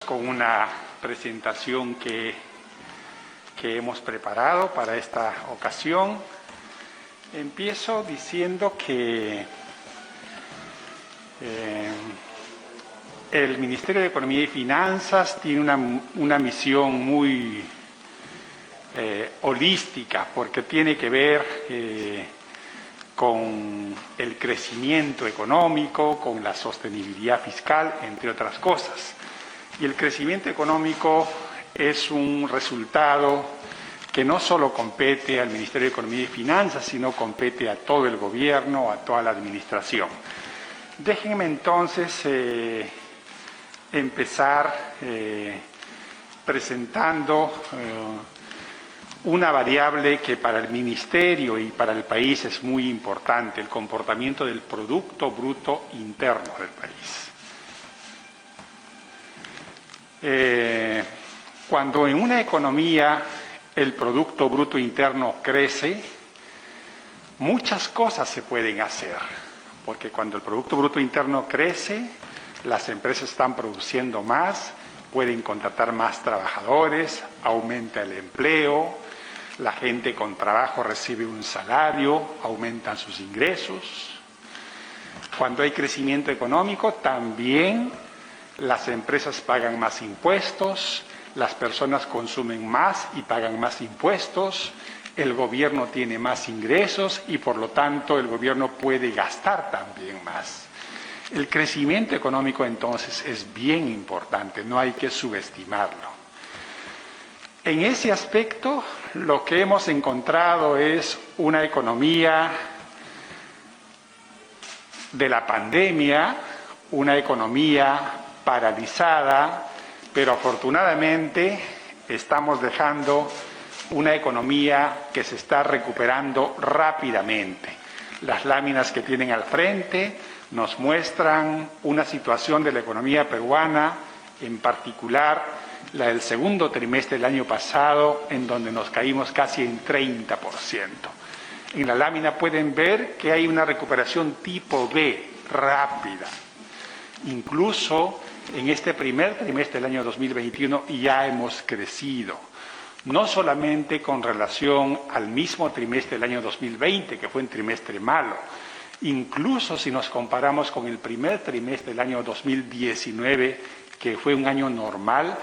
con una presentación que hemos preparado para esta ocasión. Empiezo diciendo que el Ministerio de Economía y Finanzas tiene una misión muy holística, porque tiene que ver con el crecimiento económico, con la sostenibilidad fiscal, entre otras cosas. Y el crecimiento económico es un resultado que no solo compete al Ministerio de Economía y Finanzas, sino compete a todo el gobierno, a toda la administración. Déjenme entonces empezar presentando una variable que para el Ministerio y para el país es muy importante, el comportamiento del Producto Bruto Interno del país. Cuando en una economía el Producto Bruto Interno crece, muchas cosas se pueden hacer, porque cuando el Producto Bruto Interno crece, las empresas están produciendo más, pueden contratar más trabajadores, aumenta el empleo, la gente con trabajo recibe un salario, aumentan sus ingresos. Cuando hay crecimiento económico, también las empresas pagan más impuestos, las personas consumen más y pagan más impuestos, el gobierno tiene más ingresos y por lo tanto el gobierno puede gastar también más. El crecimiento económico entonces es bien importante, no hay que subestimarlo. En ese aspecto, lo que hemos encontrado es una economía de la pandemia, una economía paralizada, pero afortunadamente estamos dejando una economía que se está recuperando rápidamente. Las láminas que tienen al frente nos muestran una situación de la economía peruana, en particular la del segundo trimestre del año pasado, en donde nos caímos casi en 30%. En la lámina pueden ver que hay una recuperación tipo B, rápida. Incluso en este primer trimestre del año 2021 ya hemos crecido, no solamente con relación al mismo trimestre del año 2020, que fue un trimestre malo, incluso si nos comparamos con el primer trimestre del año 2019, que fue un año normal,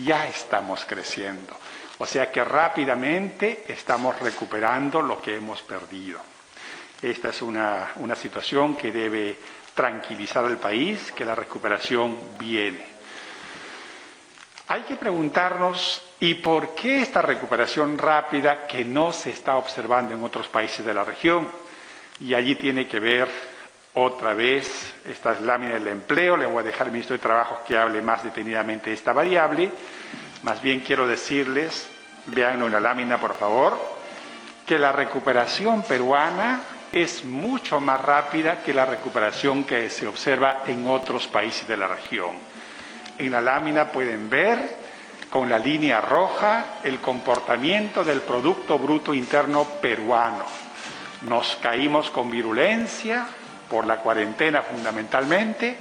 ya estamos creciendo. O sea que rápidamente estamos recuperando lo que hemos perdido. Esta es una situación que debe tranquilizar al país, que la recuperación viene. Hay que preguntarnos, ¿y por qué esta recuperación rápida que no se está observando en otros países de la región? Y allí tiene que ver otra vez, esta es lámina del empleo, le voy a dejar al ministro de Trabajo que hable más detenidamente de esta variable. Más bien quiero decirles, véanlo en la lámina por favor, que la recuperación peruana es mucho más rápida que la recuperación que se observa en otros países de la región. En la lámina pueden ver con la línea roja el comportamiento del Producto Bruto Interno peruano. Nos caímos con virulencia, por la cuarentena fundamentalmente,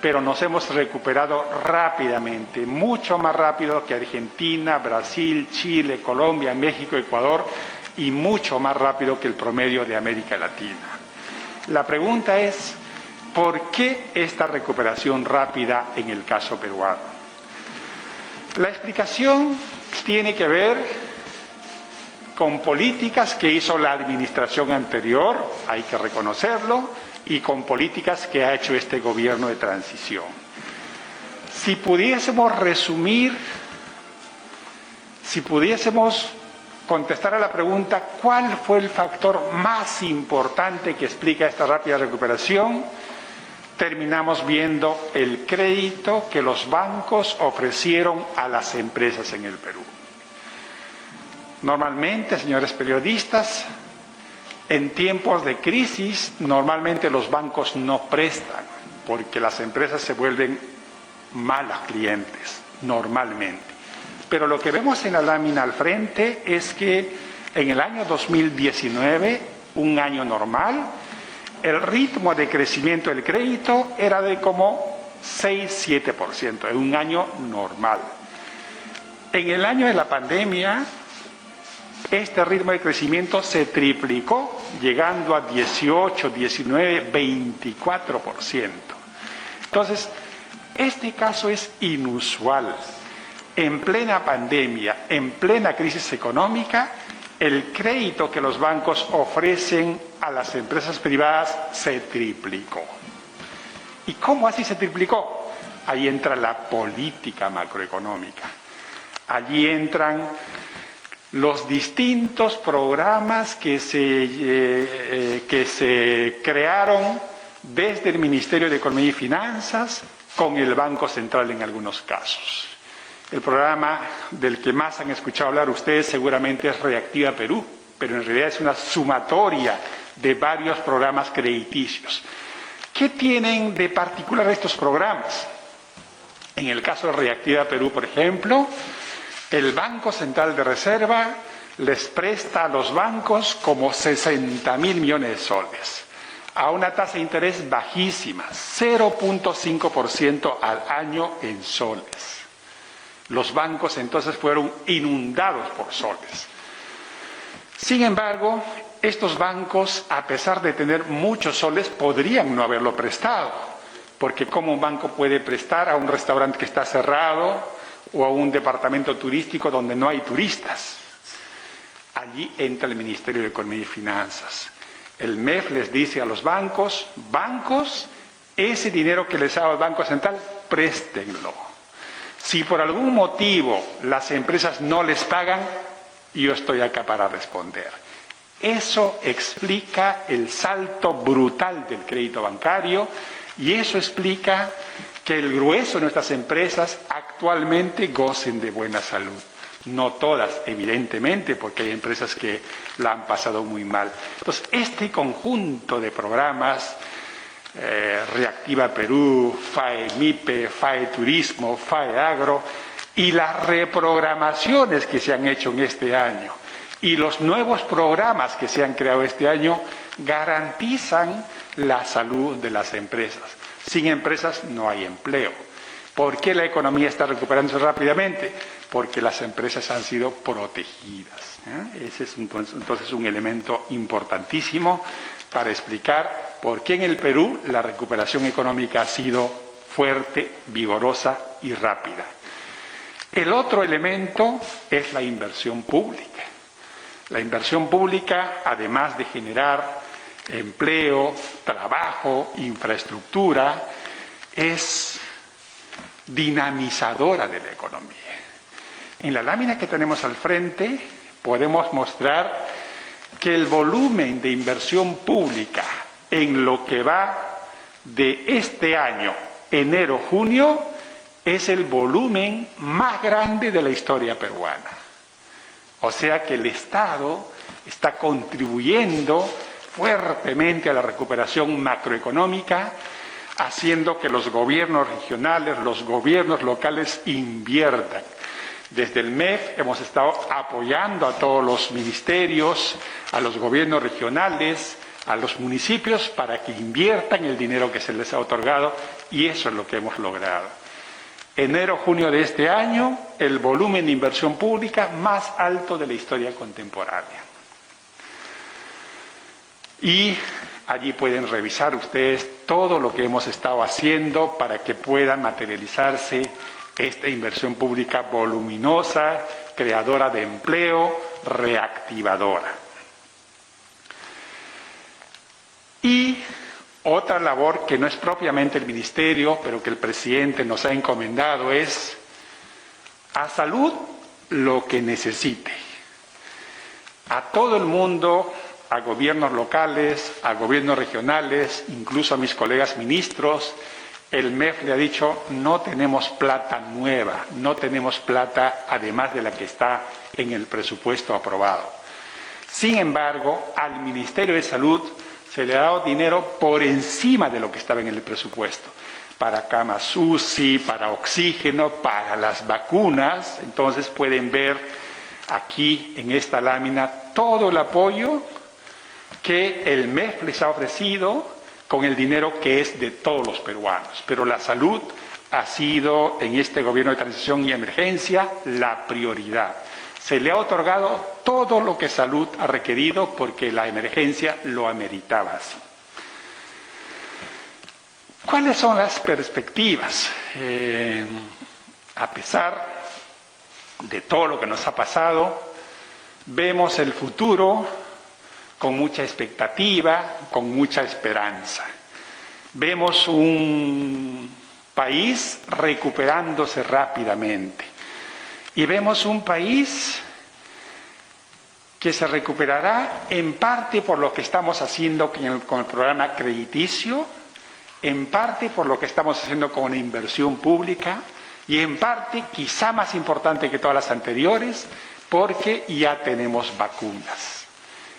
pero nos hemos recuperado rápidamente, mucho más rápido que Argentina, Brasil, Chile, Colombia, México, Ecuador y mucho más rápido que el promedio de América Latina. La pregunta es, ¿por qué esta recuperación rápida en el caso peruano? La explicación tiene que ver con políticas que hizo la administración anterior, hay que reconocerlo, y con políticas que ha hecho este gobierno de transición. Si pudiésemos resumir, si pudiésemos contestar a la pregunta ¿cuál fue el factor más importante que explica esta rápida recuperación?, terminamos viendo el crédito que los bancos ofrecieron a las empresas en el Perú. Normalmente, señores periodistas, en tiempos de crisis, normalmente los bancos no prestan, porque las empresas se vuelven malas clientes, normalmente. Pero lo que vemos en la lámina al frente es que en el año 2019, un año normal, el ritmo de crecimiento del crédito era de como 6-7%, en un año normal. En el año de la pandemia, este ritmo de crecimiento se triplicó, llegando a 18, 19, 24%. Entonces, este caso es inusual. En plena pandemia, en plena crisis económica, el crédito que los bancos ofrecen a las empresas privadas se triplicó. ¿Y cómo así se triplicó? Ahí entra la política macroeconómica. Allí entran los distintos programas que se crearon desde el Ministerio de Economía y Finanzas con el Banco Central en algunos casos. El programa del que más han escuchado hablar ustedes seguramente es Reactiva Perú, pero en realidad es una sumatoria de varios programas crediticios. ¿Qué tienen de particular estos programas? En el caso de Reactiva Perú, por ejemplo, el Banco Central de Reserva les presta a los bancos como 60.000 millones de soles, a una tasa de interés bajísima, 0.5% al año en soles. Los bancos entonces fueron inundados por soles. Sin embargo, estos bancos, a pesar de tener muchos soles, podrían no haberlo prestado, porque ¿cómo un banco puede prestar a un restaurante que está cerrado o a un departamento turístico donde no hay turistas? Allí entra el Ministerio de Economía y Finanzas. El MEF les dice a los bancos, ese dinero que les ha dado el Banco Central, préstenlo. Si por algún motivo las empresas no les pagan, yo estoy acá para responder. Eso explica el salto brutal del crédito bancario y eso explica que el grueso de nuestras empresas actualmente gocen de buena salud. No todas, evidentemente, porque hay empresas que la han pasado muy mal. Entonces, este conjunto de programas, Reactiva Perú, FAE MIPE, FAE Turismo, FAE Agro, y las reprogramaciones que se han hecho en este año, y los nuevos programas que se han creado este año, garantizan la salud de las empresas. Sin empresas no hay empleo. ¿Por qué la economía está recuperándose rápidamente? Porque las empresas han sido protegidas. Ese es entonces un elemento importantísimo para explicar por qué en el Perú la recuperación económica ha sido fuerte, vigorosa y rápida. El otro elemento es la inversión pública. La inversión pública, además de generar empleo, trabajo, infraestructura, es dinamizadora de la economía. En la lámina que tenemos al frente podemos mostrar que el volumen de inversión pública en lo que va de este año, enero-junio, es el volumen más grande de la historia peruana. O sea que el Estado está contribuyendo fuertemente a la recuperación macroeconómica, haciendo que los gobiernos regionales, los gobiernos locales inviertan. Desde el MEF hemos estado apoyando a todos los ministerios, a los gobiernos regionales, a los municipios para que inviertan el dinero que se les ha otorgado y eso es lo que hemos logrado. Enero-junio de este año, el volumen de inversión pública más alto de la historia contemporánea. Y allí pueden revisar ustedes todo lo que hemos estado haciendo para que pueda materializarse esta inversión pública voluminosa, creadora de empleo, reactivadora. Y otra labor que no es propiamente el Ministerio, pero que el presidente nos ha encomendado es a salud lo que necesite. A todo el mundo, a gobiernos locales, a gobiernos regionales, incluso a mis colegas ministros, el MEF le ha dicho, no tenemos plata nueva, no tenemos plata además de la que está en el presupuesto aprobado. Sin embargo, al Ministerio de Salud se le ha dado dinero por encima de lo que estaba en el presupuesto, para camas UCI, para oxígeno, para las vacunas. Entonces pueden ver aquí en esta lámina todo el apoyo que el MEF les ha ofrecido con el dinero que es de todos los peruanos. Pero la salud ha sido, en este gobierno de transición y emergencia, la prioridad. Se le ha otorgado todo lo que salud ha requerido porque la emergencia lo ameritaba así. ¿Cuáles son las perspectivas? A pesar de todo lo que nos ha pasado, vemos el futuro con mucha expectativa, con mucha esperanza. Vemos un país recuperándose rápidamente y vemos un país que se recuperará en parte por lo que estamos haciendo con el programa crediticio, en parte por lo que estamos haciendo con la inversión pública y en parte, quizá más importante que todas las anteriores, porque ya tenemos vacunas.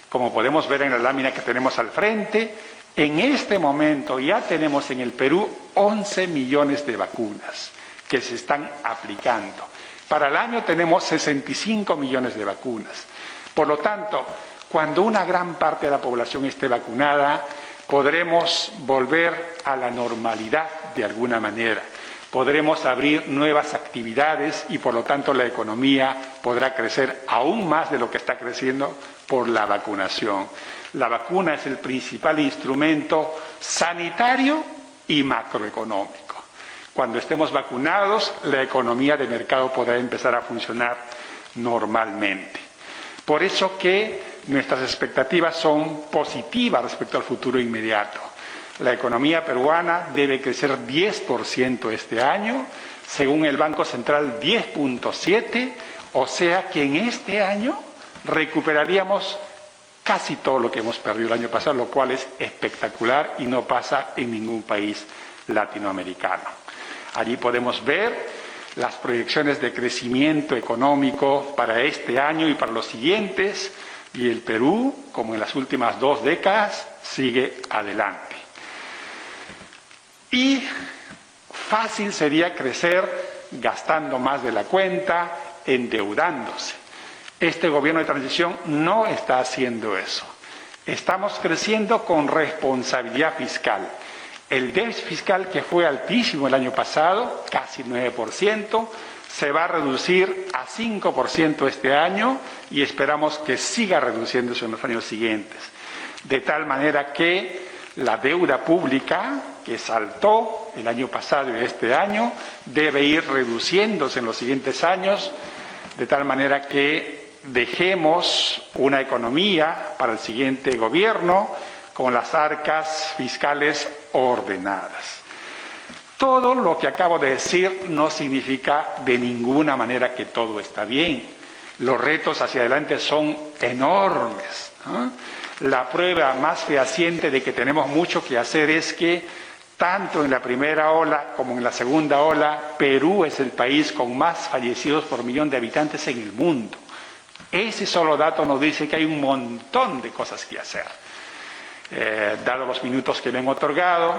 Como podemos ver en la lámina que tenemos al frente, en este momento ya tenemos en el Perú 11 millones de vacunas que se están aplicando. Para el año tenemos 65 millones de vacunas. Por lo tanto, cuando una gran parte de la población esté vacunada, podremos volver a la normalidad de alguna manera. Podremos abrir nuevas actividades y, por lo tanto, la economía podrá crecer aún más de lo que está creciendo por la vacunación. La vacuna es el principal instrumento sanitario y macroeconómico. Cuando estemos vacunados, la economía de mercado podrá empezar a funcionar normalmente. Por eso que nuestras expectativas son positivas respecto al futuro inmediato. La economía peruana debe crecer 10% este año, según el Banco Central 10.7%, o sea que en este año recuperaríamos casi todo lo que hemos perdido el año pasado, lo cual es espectacular y no pasa en ningún país latinoamericano. Allí podemos ver las proyecciones de crecimiento económico para este año y para los siguientes, y el Perú, como en las últimas 2 décadas, sigue adelante. Y fácil sería crecer gastando más de la cuenta, endeudándose. Este gobierno de transición no está haciendo eso. Estamos creciendo con responsabilidad fiscal. El déficit fiscal, que fue altísimo el año pasado, casi 9%, se va a reducir a 5% este año y esperamos que siga reduciéndose en los años siguientes. De tal manera que la deuda pública, que saltó el año pasado y este año, debe ir reduciéndose en los siguientes años, de tal manera que dejemos una economía para el siguiente gobierno con las arcas fiscales ordenadas. Todo lo que acabo de decir no significa de ninguna manera que todo está bien. Los retos hacia adelante son enormes, ¿no? La prueba más fehaciente de que tenemos mucho que hacer es que tanto en la primera ola como en la segunda ola, Perú es el país con más fallecidos por millón de habitantes en el mundo. Ese solo dato nos dice que hay un montón de cosas que hacer. Dado los minutos que me han otorgado,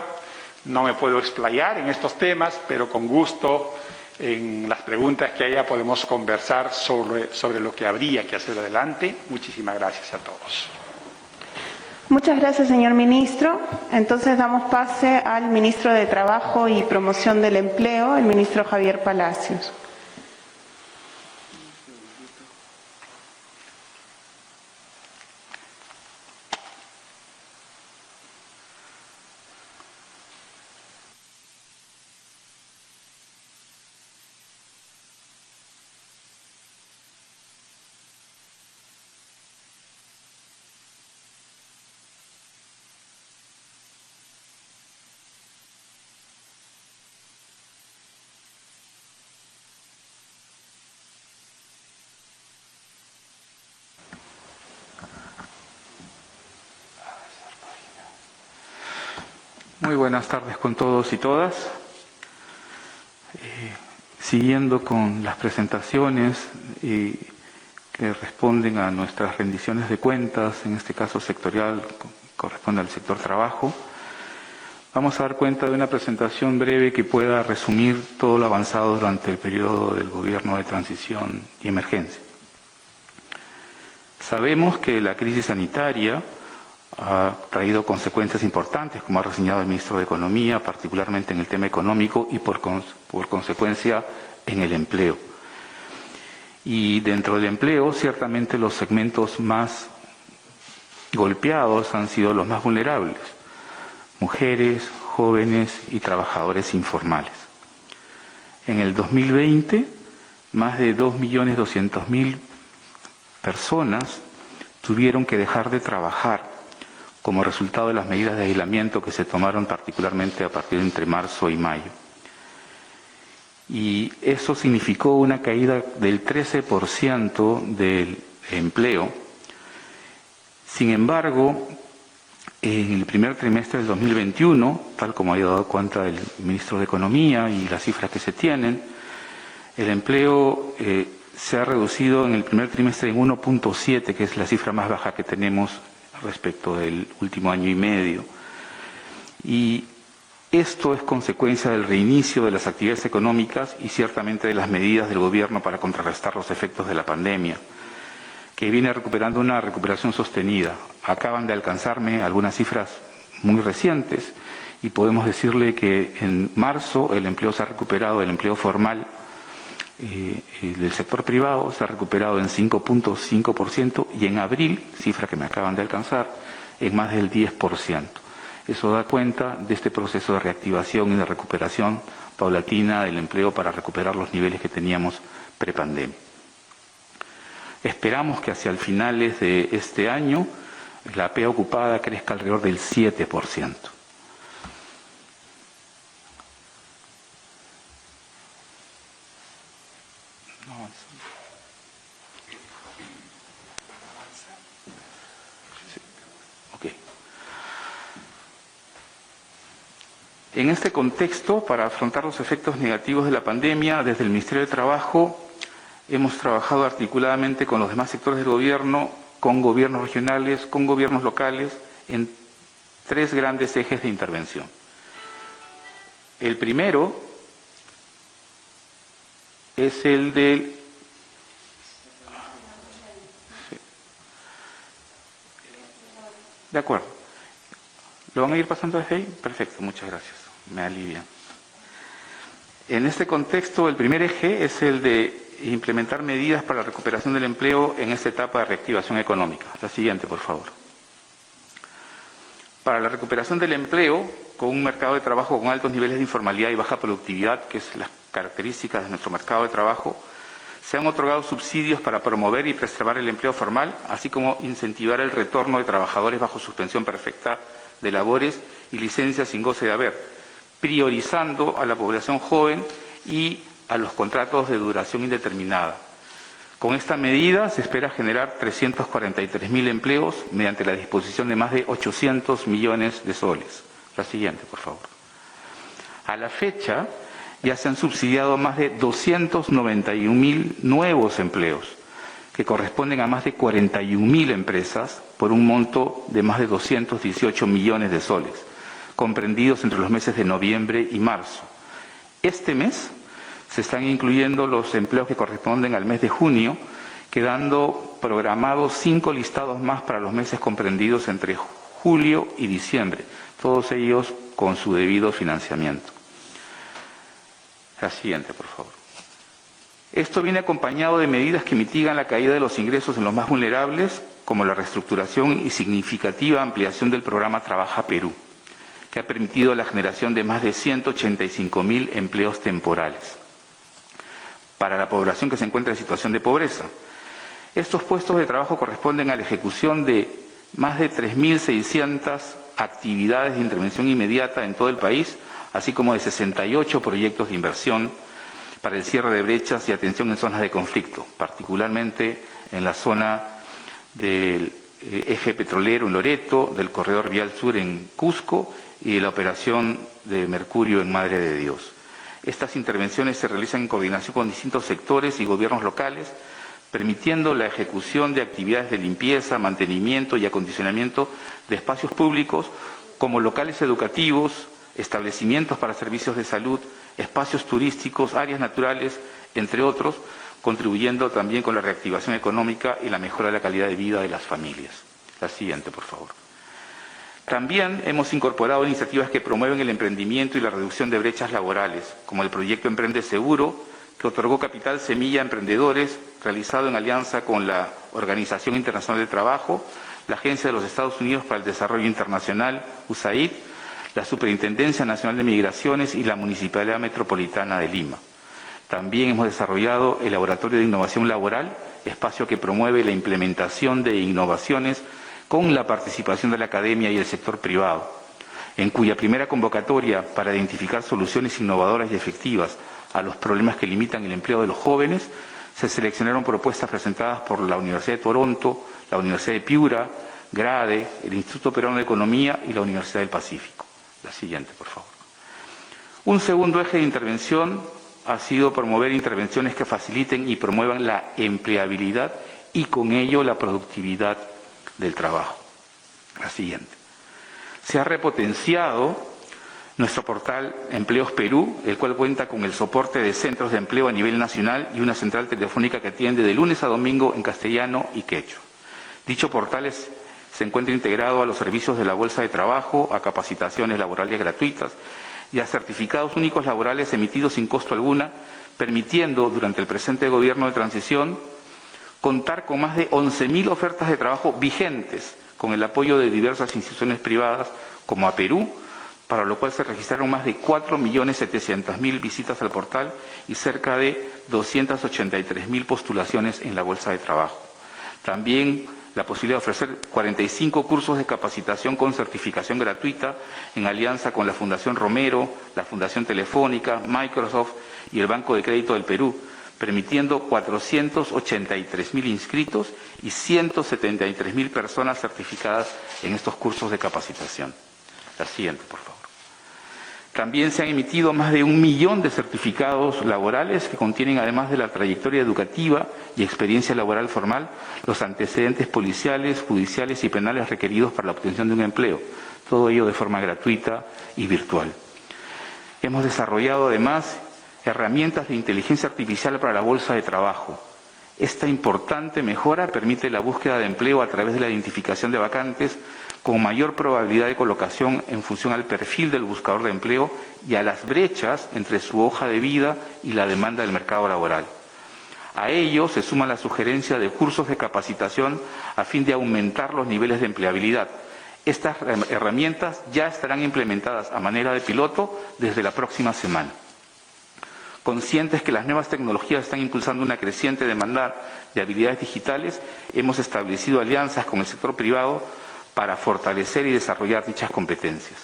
no me puedo explayar en estos temas, pero con gusto en las preguntas que haya podemos conversar sobre lo que habría que hacer adelante. Muchísimas gracias a todos. Muchas gracias, señor ministro. Entonces damos pase al ministro de Trabajo y Promoción del Empleo, el ministro Javier Palacios. Muy buenas tardes con todos y todas. Siguiendo con las presentaciones que responden a nuestras rendiciones de cuentas, en este caso sectorial, corresponde al sector trabajo, vamos a dar cuenta de una presentación breve que pueda resumir todo lo avanzado durante el periodo del gobierno de transición y emergencia. Sabemos que la crisis sanitaria ha traído consecuencias importantes, como ha reseñado el ministro de Economía, particularmente en el tema económico y por consecuencia en el empleo. Y dentro del empleo, ciertamente los segmentos más golpeados han sido los más vulnerables: mujeres, jóvenes y trabajadores informales. En el 2020, más de 2.200.000 personas tuvieron que dejar de trabajar como resultado de las medidas de aislamiento que se tomaron particularmente a partir de entre marzo y mayo. Y eso significó una caída del 13% del empleo. Sin embargo, en el primer trimestre del 2021, tal como ha dado cuenta el ministro de Economía y las cifras que se tienen, el empleo se ha reducido en el primer trimestre en 1.7, que es la cifra más baja que tenemos respecto del último año y medio. Y esto es consecuencia del reinicio de las actividades económicas y ciertamente de las medidas del gobierno para contrarrestar los efectos de la pandemia, que viene recuperando una recuperación sostenida. Acaban de alcanzarme algunas cifras muy recientes y podemos decirle que en marzo el empleo se ha recuperado, el empleo formal del sector privado se ha recuperado en 5.5% y en abril, cifra que me acaban de alcanzar, en más del 10%. Eso da cuenta de este proceso de reactivación y de recuperación paulatina del empleo para recuperar los niveles que teníamos prepandemia. Esperamos que hacia el finales de este año la APEA ocupada crezca alrededor del 7%. En este contexto, para afrontar los efectos negativos de la pandemia, desde el Ministerio de Trabajo hemos trabajado articuladamente con los demás sectores del gobierno, con gobiernos regionales, con gobiernos locales, en 3 grandes ejes de intervención. El primero es el del... De acuerdo. ¿Lo van a ir pasando desde ahí? Perfecto, muchas gracias. Me alivia. En este contexto, el primer eje es el de implementar medidas para la recuperación del empleo en esta etapa de reactivación económica. La siguiente, por favor. Para la recuperación del empleo, con un mercado de trabajo con altos niveles de informalidad y baja productividad, que es las características de nuestro mercado de trabajo, se han otorgado subsidios para promover y preservar el empleo formal, así como incentivar el retorno de trabajadores bajo suspensión perfecta de labores y licencias sin goce de haber, priorizando a la población joven y a los contratos de duración indeterminada. Con esta medida se espera generar 343.000 empleos mediante la disposición de más de 800 millones de soles. La siguiente, por favor. A la fecha ya se han subsidiado más de 291.000 nuevos empleos, que corresponden a más de 41.000 empresas por un monto de más de 218 millones de soles, comprendidos entre los meses de noviembre y marzo. Este mes se están incluyendo los empleos que corresponden al mes de junio, quedando programados 5 listados más para los meses comprendidos entre julio y diciembre, todos ellos con su debido financiamiento. La siguiente, por favor. Esto viene acompañado de medidas que mitigan la caída de los ingresos en los más vulnerables, como la reestructuración y significativa ampliación del programa Trabaja Perú, que ha permitido la generación de más de 185.000 empleos temporales para la población que se encuentra en situación de pobreza. Estos puestos de trabajo corresponden a la ejecución de más de 3.600 actividades de intervención inmediata en todo el país, así como de 68 proyectos de inversión para el cierre de brechas y atención en zonas de conflicto, particularmente en la zona del eje petrolero en Loreto, del corredor vial sur en Cusco y de la operación de Mercurio en Madre de Dios. Estas intervenciones se realizan en coordinación con distintos sectores y gobiernos locales, permitiendo la ejecución de actividades de limpieza, mantenimiento y acondicionamiento de espacios públicos como locales educativos, establecimientos para servicios de salud, espacios turísticos, áreas naturales, entre otros, contribuyendo también con la reactivación económica y la mejora de la calidad de vida de las familias. La siguiente, por favor. También hemos incorporado iniciativas que promueven el emprendimiento y la reducción de brechas laborales, como el proyecto Emprende Seguro, que otorgó capital semilla a emprendedores, realizado en alianza con la Organización Internacional del Trabajo, la Agencia de los Estados Unidos para el Desarrollo Internacional, USAID, la Superintendencia Nacional de Migraciones y la Municipalidad Metropolitana de Lima. También hemos desarrollado el Laboratorio de Innovación Laboral, espacio que promueve la implementación de innovaciones con la participación de la academia y el sector privado, en cuya primera convocatoria para identificar soluciones innovadoras y efectivas a los problemas que limitan el empleo de los jóvenes, se seleccionaron propuestas presentadas por la Universidad de Toronto, la Universidad de Piura, GRADE, el Instituto Peruano de Economía y la Universidad del Pacífico. La siguiente, por favor. Un segundo eje de intervención ha sido promover intervenciones que faciliten y promuevan la empleabilidad y con ello la productividad del trabajo. La siguiente. Se ha repotenciado nuestro portal Empleos Perú, el cual cuenta con el soporte de centros de empleo a nivel nacional y una central telefónica que atiende de lunes a domingo en castellano y quechua. Dicho portal se encuentra integrado a los servicios de la Bolsa de Trabajo, a capacitaciones laborales gratuitas y a certificados únicos laborales emitidos sin costo alguna, permitiendo durante el presente gobierno de transición contar con más de 11.000 ofertas de trabajo vigentes, con el apoyo de diversas instituciones privadas como a Perú, para lo cual se registraron más de 4.700.000 visitas al portal y cerca de 283.000 postulaciones en la Bolsa de Trabajo. También la posibilidad de ofrecer 45 cursos de capacitación con certificación gratuita en alianza con la Fundación Romero, la Fundación Telefónica, Microsoft y el Banco de Crédito del Perú, permitiendo 483.000 inscritos y 173.000 personas certificadas en estos cursos de capacitación. La siguiente, por favor. También se han emitido más de 1 millón de certificados laborales que contienen, además de la trayectoria educativa y experiencia laboral formal, los antecedentes policiales, judiciales y penales requeridos para la obtención de un empleo. Todo ello de forma gratuita y virtual. Hemos desarrollado, además, herramientas de inteligencia artificial para la Bolsa de Trabajo. Esta importante mejora permite la búsqueda de empleo a través de la identificación de vacantes con mayor probabilidad de colocación en función al perfil del buscador de empleo y a las brechas entre su hoja de vida y la demanda del mercado laboral. A ello se suma la sugerencia de cursos de capacitación a fin de aumentar los niveles de empleabilidad. Estas herramientas ya estarán implementadas a manera de piloto desde la próxima semana. Conscientes que las nuevas tecnologías están impulsando una creciente demanda de habilidades digitales, hemos establecido alianzas con el sector privado para fortalecer y desarrollar dichas competencias.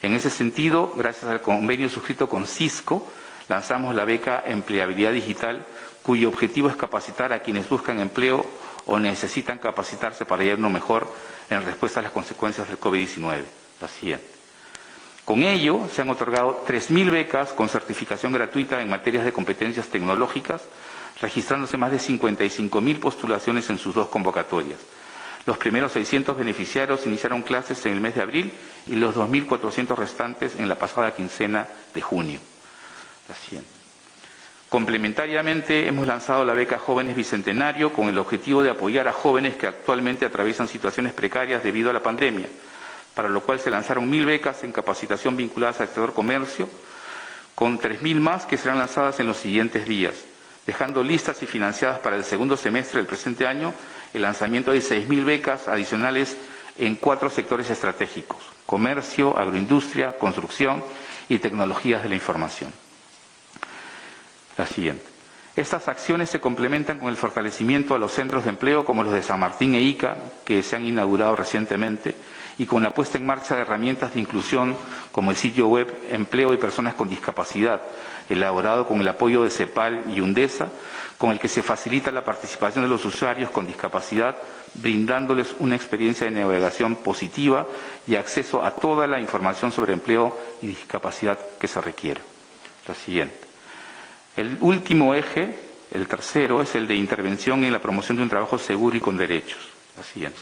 En ese sentido, gracias al convenio suscrito con Cisco, lanzamos la beca Empleabilidad Digital, cuyo objetivo es capacitar a quienes buscan empleo o necesitan capacitarse para hallar uno mejor en respuesta a las consecuencias del COVID-19. La siguiente. Con ello, se han otorgado 3.000 becas con certificación gratuita en materias de competencias tecnológicas, registrándose más de 55.000 postulaciones en sus 2 convocatorias. Los primeros 600 beneficiarios iniciaron clases en el mes de abril y los 2.400 restantes en la pasada quincena de junio. La siguiente. Complementariamente, hemos lanzado la beca Jóvenes Bicentenario con el objetivo de apoyar a jóvenes que actualmente atraviesan situaciones precarias debido a la pandemia, para lo cual se lanzaron 1.000 becas en capacitación vinculadas al sector comercio, con 3.000 más que serán lanzadas en los siguientes días, dejando listas y financiadas para el segundo semestre del presente año el lanzamiento de 6.000 becas adicionales en 4 sectores estratégicos: comercio, agroindustria, construcción y tecnologías de la información. La siguiente. Estas acciones se complementan con el fortalecimiento a los centros de empleo como los de San Martín e Ica, que se han inaugurado recientemente, y con la puesta en marcha de herramientas de inclusión como el sitio web Empleo de Personas con Discapacidad, elaborado con el apoyo de CEPAL y UNDESA, con el que se facilita la participación de los usuarios con discapacidad, brindándoles una experiencia de navegación positiva y acceso a toda la información sobre empleo y discapacidad que se requiere. La siguiente. El último eje, el tercero, es el de intervención en la promoción de un trabajo seguro y con derechos. La siguiente.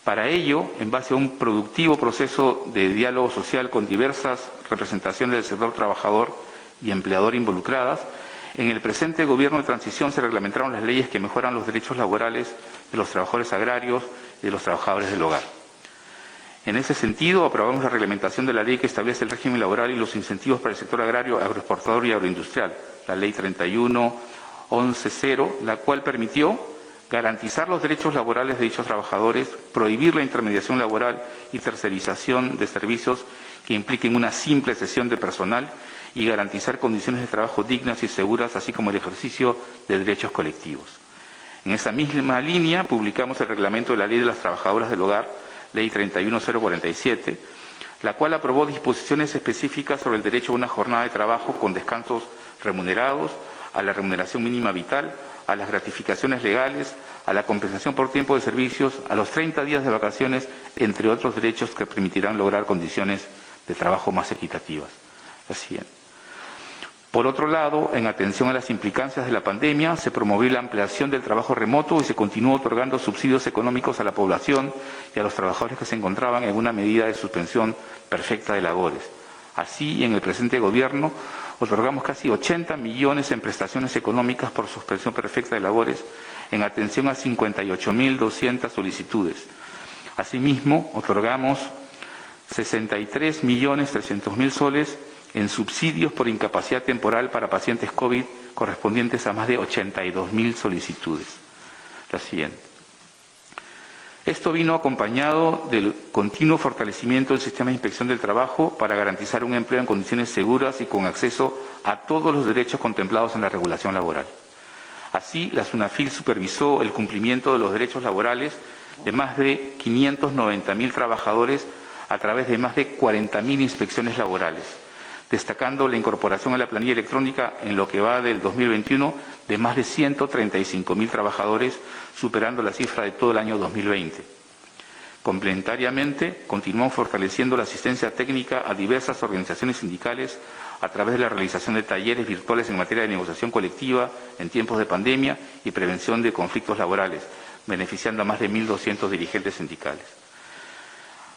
Para ello, en base a un productivo proceso de diálogo social con diversas representaciones del sector trabajador y empleador involucradas, en el presente gobierno de transición se reglamentaron las leyes que mejoran los derechos laborales de los trabajadores agrarios y de los trabajadores del hogar. En ese sentido, aprobamos la reglamentación de la ley que establece el régimen laboral y los incentivos para el sector agrario, agroexportador y agroindustrial, la Ley 31.11.0, la cual permitió garantizar los derechos laborales de dichos trabajadores, prohibir la intermediación laboral y tercerización de servicios que impliquen una simple cesión de personal y garantizar condiciones de trabajo dignas y seguras, así como el ejercicio de derechos colectivos. En esa misma línea, publicamos el reglamento de la Ley de las Trabajadoras del Hogar, Ley 31.047, la cual aprobó disposiciones específicas sobre el derecho a una jornada de trabajo con descansos remunerados, a la remuneración mínima vital, a las gratificaciones legales, a la compensación por tiempo de servicios, a los 30 días de vacaciones, entre otros derechos que permitirán lograr condiciones de trabajo más equitativas. Así es. Por otro lado, en atención a las implicancias de la pandemia, se promovió la ampliación del trabajo remoto y se continuó otorgando subsidios económicos a la población y a los trabajadores que se encontraban en una medida de suspensión perfecta de labores. Así, en el presente gobierno, otorgamos casi 80 millones en prestaciones económicas por suspensión perfecta de labores en atención a 58.200 solicitudes. Asimismo, otorgamos 63.300.000 soles en subsidios por incapacidad temporal para pacientes COVID correspondientes a más de 82.000 solicitudes. La siguiente. Esto vino acompañado del continuo fortalecimiento del sistema de inspección del trabajo para garantizar un empleo en condiciones seguras y con acceso a todos los derechos contemplados en la regulación laboral. Así, la SUNAFIL supervisó el cumplimiento de los derechos laborales de más de 590.000 trabajadores a través de más de 40.000 inspecciones laborales, destacando la incorporación a la planilla electrónica en lo que va del 2021 de más de 135.000 trabajadores, superando la cifra de todo el año 2020. Complementariamente, continuamos fortaleciendo la asistencia técnica a diversas organizaciones sindicales a través de la realización de talleres virtuales en materia de negociación colectiva en tiempos de pandemia y prevención de conflictos laborales, beneficiando a más de 1.200 dirigentes sindicales.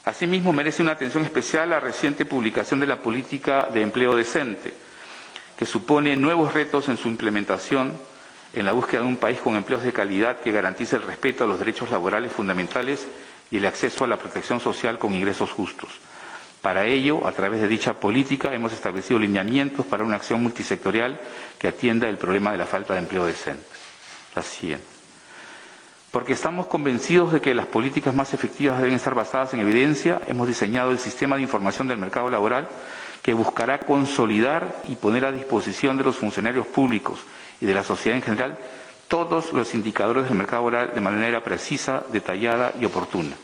Asimismo, merece una atención especial la reciente publicación de la política de empleo decente, que supone nuevos retos en su implementación en la búsqueda de un país con empleos de calidad que garantice el respeto a los derechos laborales fundamentales y el acceso a la protección social con ingresos justos. Para ello, a través de dicha política, hemos establecido lineamientos para una acción multisectorial que atienda el problema de la falta de empleo decente. La siguiente. Porque estamos convencidos de que las políticas más efectivas deben estar basadas en evidencia, hemos diseñado el sistema de información del mercado laboral que buscará consolidar y poner a disposición de los funcionarios públicos y de la sociedad en general todos los indicadores del mercado laboral de manera precisa, detallada y oportuna.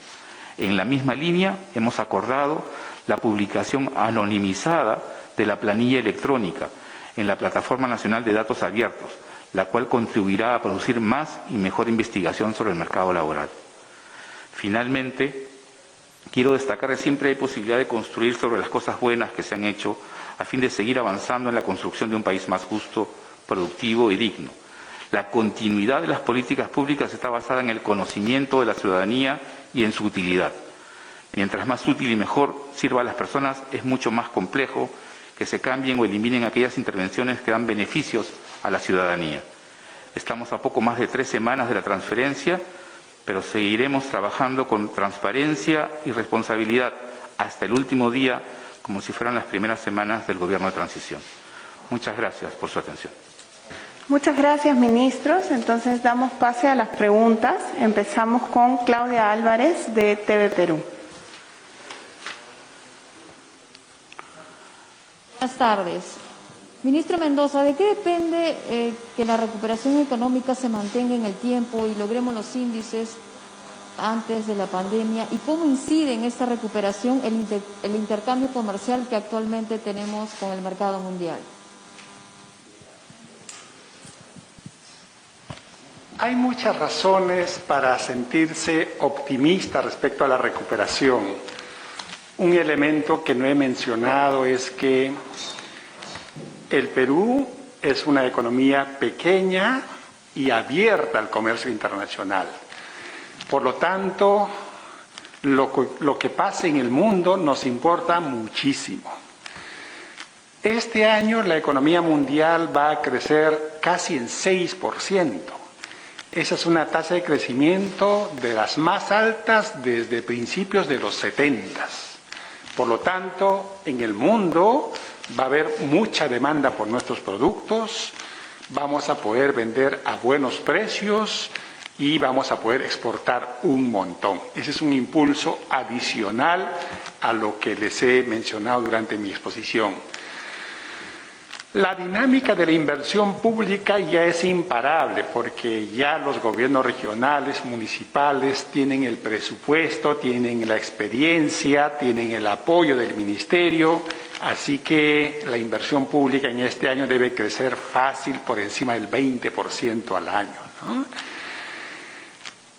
En la misma línea, hemos acordado la publicación anonimizada de la planilla electrónica en la Plataforma Nacional de Datos Abiertos, la cual contribuirá a producir más y mejor investigación sobre el mercado laboral. Finalmente, quiero destacar que siempre hay posibilidad de construir sobre las cosas buenas que se han hecho a fin de seguir avanzando en la construcción de un país más justo, productivo y digno. La continuidad de las políticas públicas está basada en el conocimiento de la ciudadanía y en su utilidad. Mientras más útil y mejor sirva a las personas, es mucho más complejo que se cambien o eliminen aquellas intervenciones que dan beneficios a la ciudadanía. Estamos a poco más de 3 semanas de la transferencia, pero seguiremos trabajando con transparencia y responsabilidad hasta el último día, como si fueran las primeras semanas del gobierno de transición. Muchas gracias por su atención. Muchas gracias, ministros. Entonces damos pase a las preguntas. Empezamos con Claudia Álvarez de TV Perú. Buenas tardes. Ministro Mendoza, ¿de qué depende que la recuperación económica se mantenga en el tiempo y logremos los índices antes de la pandemia? ¿Y cómo incide en esta recuperación el intercambio comercial que actualmente tenemos con el mercado mundial? Hay muchas razones para sentirse optimista respecto a la recuperación. Un elemento que no he mencionado es que el Perú es una economía pequeña y abierta al comercio internacional. Por lo tanto, lo que pase en el mundo nos importa muchísimo. Este año la economía mundial va a crecer casi en 6%. Esa es una tasa de crecimiento de las más altas desde principios de los 70. Por lo tanto, en el mundo va a haber mucha demanda por nuestros productos, vamos a poder vender a buenos precios y vamos a poder exportar un montón. Ese es un impulso adicional a lo que les he mencionado durante mi exposición. La dinámica de la inversión pública ya es imparable porque ya los gobiernos regionales, municipales tienen el presupuesto, tienen la experiencia, tienen el apoyo del ministerio, así que la inversión pública en este año debe crecer fácil por encima del 20% al año, ¿no?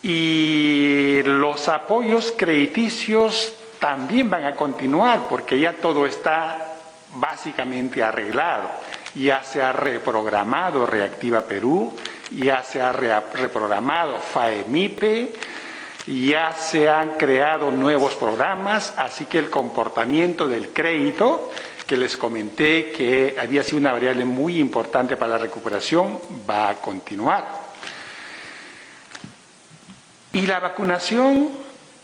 Y los apoyos crediticios también van a continuar porque ya todo está básicamente arreglado. Ya se ha reprogramado Reactiva Perú, ya se ha reprogramado FAEMIPE, ya se han creado nuevos programas, así que el comportamiento del crédito, que les comenté que había sido una variable muy importante para la recuperación, va a continuar. Y la vacunación,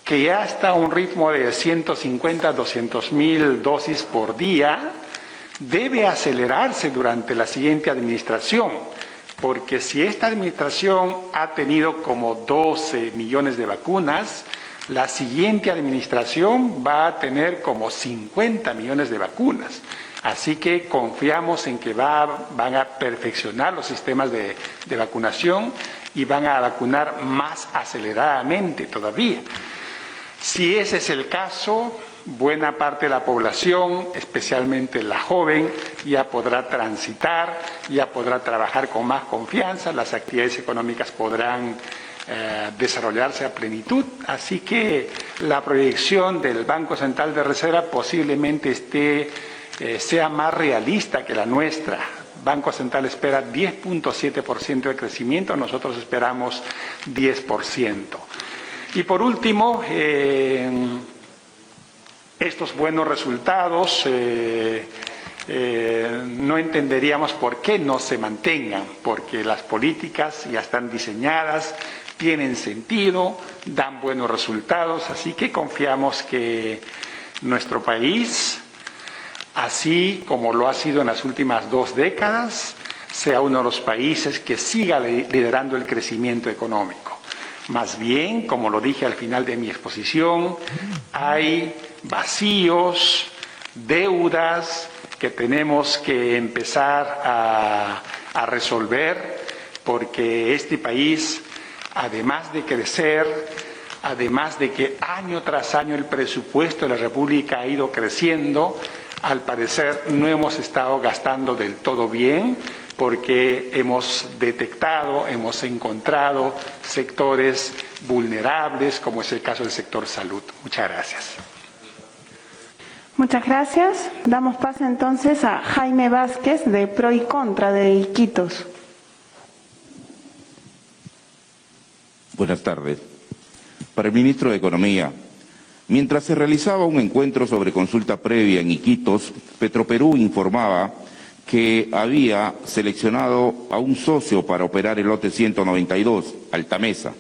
que ya está a un ritmo de 150 a 200.000 dosis por día, debe acelerarse durante la siguiente administración, porque si esta administración ha tenido como 12 millones de vacunas, la siguiente administración va a tener como 50 millones de vacunas. Así que confiamos en que van a perfeccionar los sistemas de vacunación y van a vacunar más aceleradamente todavía. Si ese es el caso, buena parte de la población, especialmente la joven, ya podrá transitar, ya podrá trabajar con más confianza, las actividades económicas podrán desarrollarse a plenitud. Así que la proyección del Banco Central de Reserva posiblemente sea más realista que la nuestra. Banco Central espera 10.7% de crecimiento, nosotros esperamos 10%. Y por último, estos buenos resultados no entenderíamos por qué no se mantengan, porque las políticas ya están diseñadas, tienen sentido, dan buenos resultados, así que confiamos que nuestro país, así como lo ha sido en las últimas 2 décadas, sea uno de los países que siga liderando el crecimiento económico. Más bien, como lo dije al final de mi exposición, hay vacíos, deudas que tenemos que empezar a resolver, porque este país, además de crecer, además de que año tras año el presupuesto de la República ha ido creciendo, al parecer no hemos estado gastando del todo bien, porque hemos detectado, hemos encontrado sectores vulnerables, como es el caso del sector salud. Muchas gracias. Muchas gracias. Damos paso entonces a Jaime Vázquez, de Pro y Contra, de Iquitos. Buenas tardes. Para el ministro de Economía, mientras se realizaba un encuentro sobre consulta previa en Iquitos, Petroperú informaba que había seleccionado a un socio para operar el lote 192, Altamesa.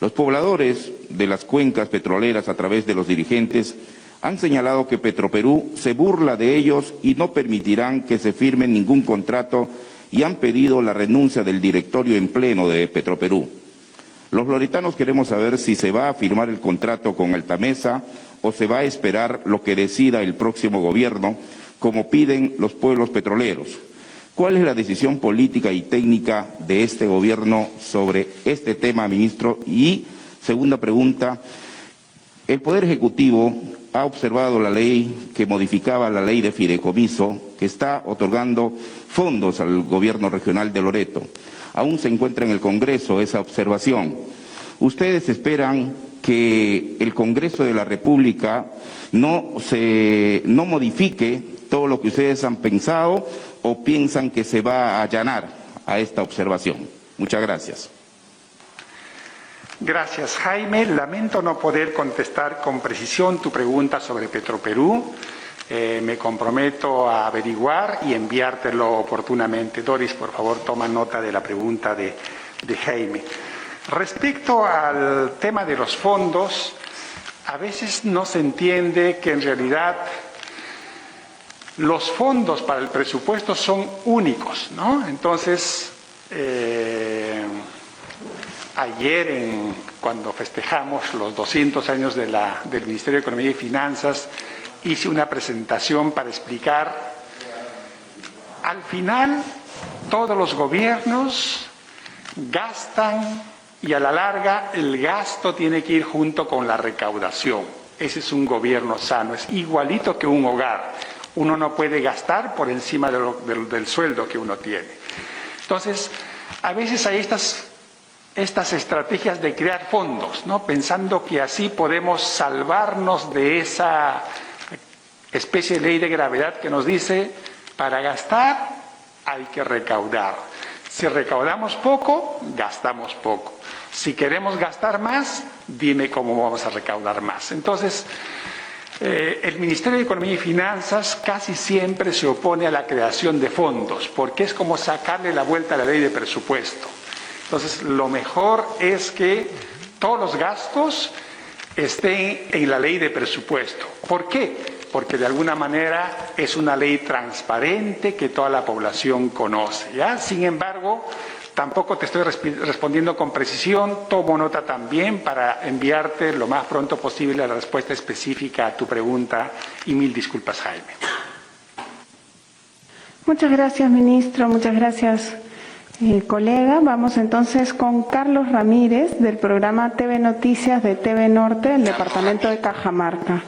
Los pobladores de las cuencas petroleras, a través de los dirigentes, han señalado que Petroperú se burla de ellos y no permitirán que se firme ningún contrato, y han pedido la renuncia del directorio en pleno de Petroperú. Los loretanos queremos saber si se va a firmar el contrato con Altamesa o se va a esperar lo que decida el próximo gobierno, como piden los pueblos petroleros. ¿Cuál es la decisión política y técnica de este gobierno sobre este tema, ministro? Y segunda pregunta, el Poder Ejecutivo ha observado la ley que modificaba la ley de fideicomiso, que está otorgando fondos al gobierno regional de Loreto. Aún se encuentra en el Congreso esa observación. ¿Ustedes esperan que el Congreso de la República no modifique todo lo que ustedes han pensado, o piensan que se va a allanar a esta observación? Muchas gracias. Gracias, Jaime. Lamento no poder contestar con precisión tu pregunta sobre Petroperú. Me comprometo a averiguar y enviártelo oportunamente. Doris, por favor, toma nota de la pregunta de Jaime. Respecto al tema de los fondos, a veces no se entiende que en realidad los fondos para el presupuesto son únicos, ¿no? Entonces, ayer, cuando festejamos los 200 años del Ministerio de Economía y Finanzas, hice una presentación para explicar, al final, todos los gobiernos gastan y a la larga el gasto tiene que ir junto con la recaudación. Ese es un gobierno sano, es igualito que un hogar. Uno no puede gastar por encima del sueldo que uno tiene. Entonces, a veces hay estas estrategias de crear fondos, ¿no? Pensando que así podemos salvarnos de esa especie de ley de gravedad que nos dice, para gastar hay que recaudar. Si recaudamos poco, gastamos poco. Si queremos gastar más, dime cómo vamos a recaudar más. Entonces, el Ministerio de Economía y Finanzas casi siempre se opone a la creación de fondos, porque es como sacarle la vuelta a la ley de presupuesto. Entonces, lo mejor es que todos los gastos estén en la ley de presupuesto. ¿Por qué? Porque de alguna manera es una ley transparente que toda la población conoce, ¿ya? Sin embargo, tampoco te estoy respondiendo con precisión, tomo nota también para enviarte lo más pronto posible la respuesta específica a tu pregunta y mil disculpas, Jaime. Muchas gracias, ministro. Muchas gracias, colega. Vamos entonces con Carlos Ramírez del programa TV Noticias de TV Norte, del departamento de Cajamarca.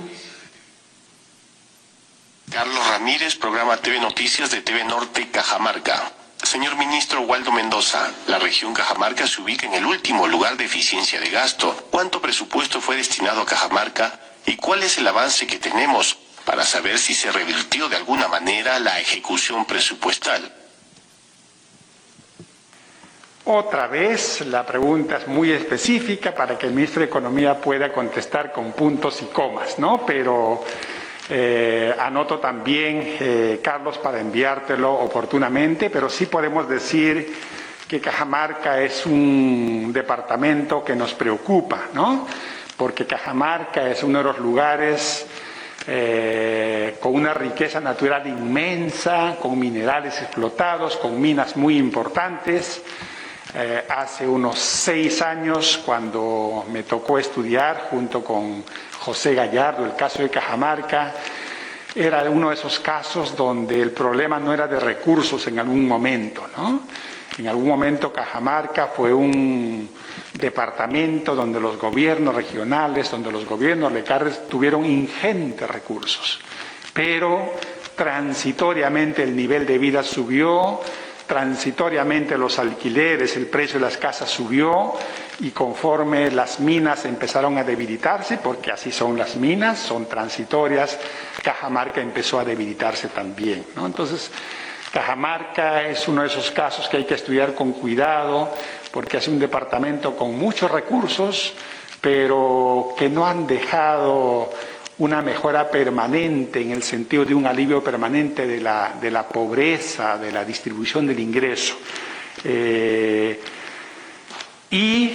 Carlos Ramírez, programa TV Noticias de TV Norte, Cajamarca. Señor ministro Waldo Mendoza, la región Cajamarca se ubica en el último lugar de eficiencia de gasto. ¿Cuánto presupuesto fue destinado a Cajamarca y cuál es el avance que tenemos para saber si se revirtió de alguna manera la ejecución presupuestal? Otra vez, la pregunta es muy específica para que el ministro de Economía pueda contestar con puntos y comas, ¿no? Pero anoto también, Carlos, para enviártelo oportunamente, pero sí podemos decir que Cajamarca es un departamento que nos preocupa, ¿no? Porque Cajamarca es uno de los lugares con una riqueza natural inmensa, con minerales explotados, con minas muy importantes. Hace unos 6 años, cuando me tocó estudiar junto con José Gallardo el caso de Cajamarca, era uno de esos casos donde el problema no era de recursos en algún momento, ¿no? En algún momento Cajamarca fue un departamento donde los gobiernos regionales, donde los gobiernos locales tuvieron ingentes recursos, pero transitoriamente el nivel de vida subió, transitoriamente los alquileres, el precio de las casas subió y conforme las minas empezaron a debilitarse, porque así son las minas, son transitorias, Cajamarca empezó a debilitarse también, ¿no? Entonces, Cajamarca es uno de esos casos que hay que estudiar con cuidado, porque es un departamento con muchos recursos, pero que no han dejado una mejora permanente en el sentido de un alivio permanente de la pobreza, de la distribución del ingreso. Y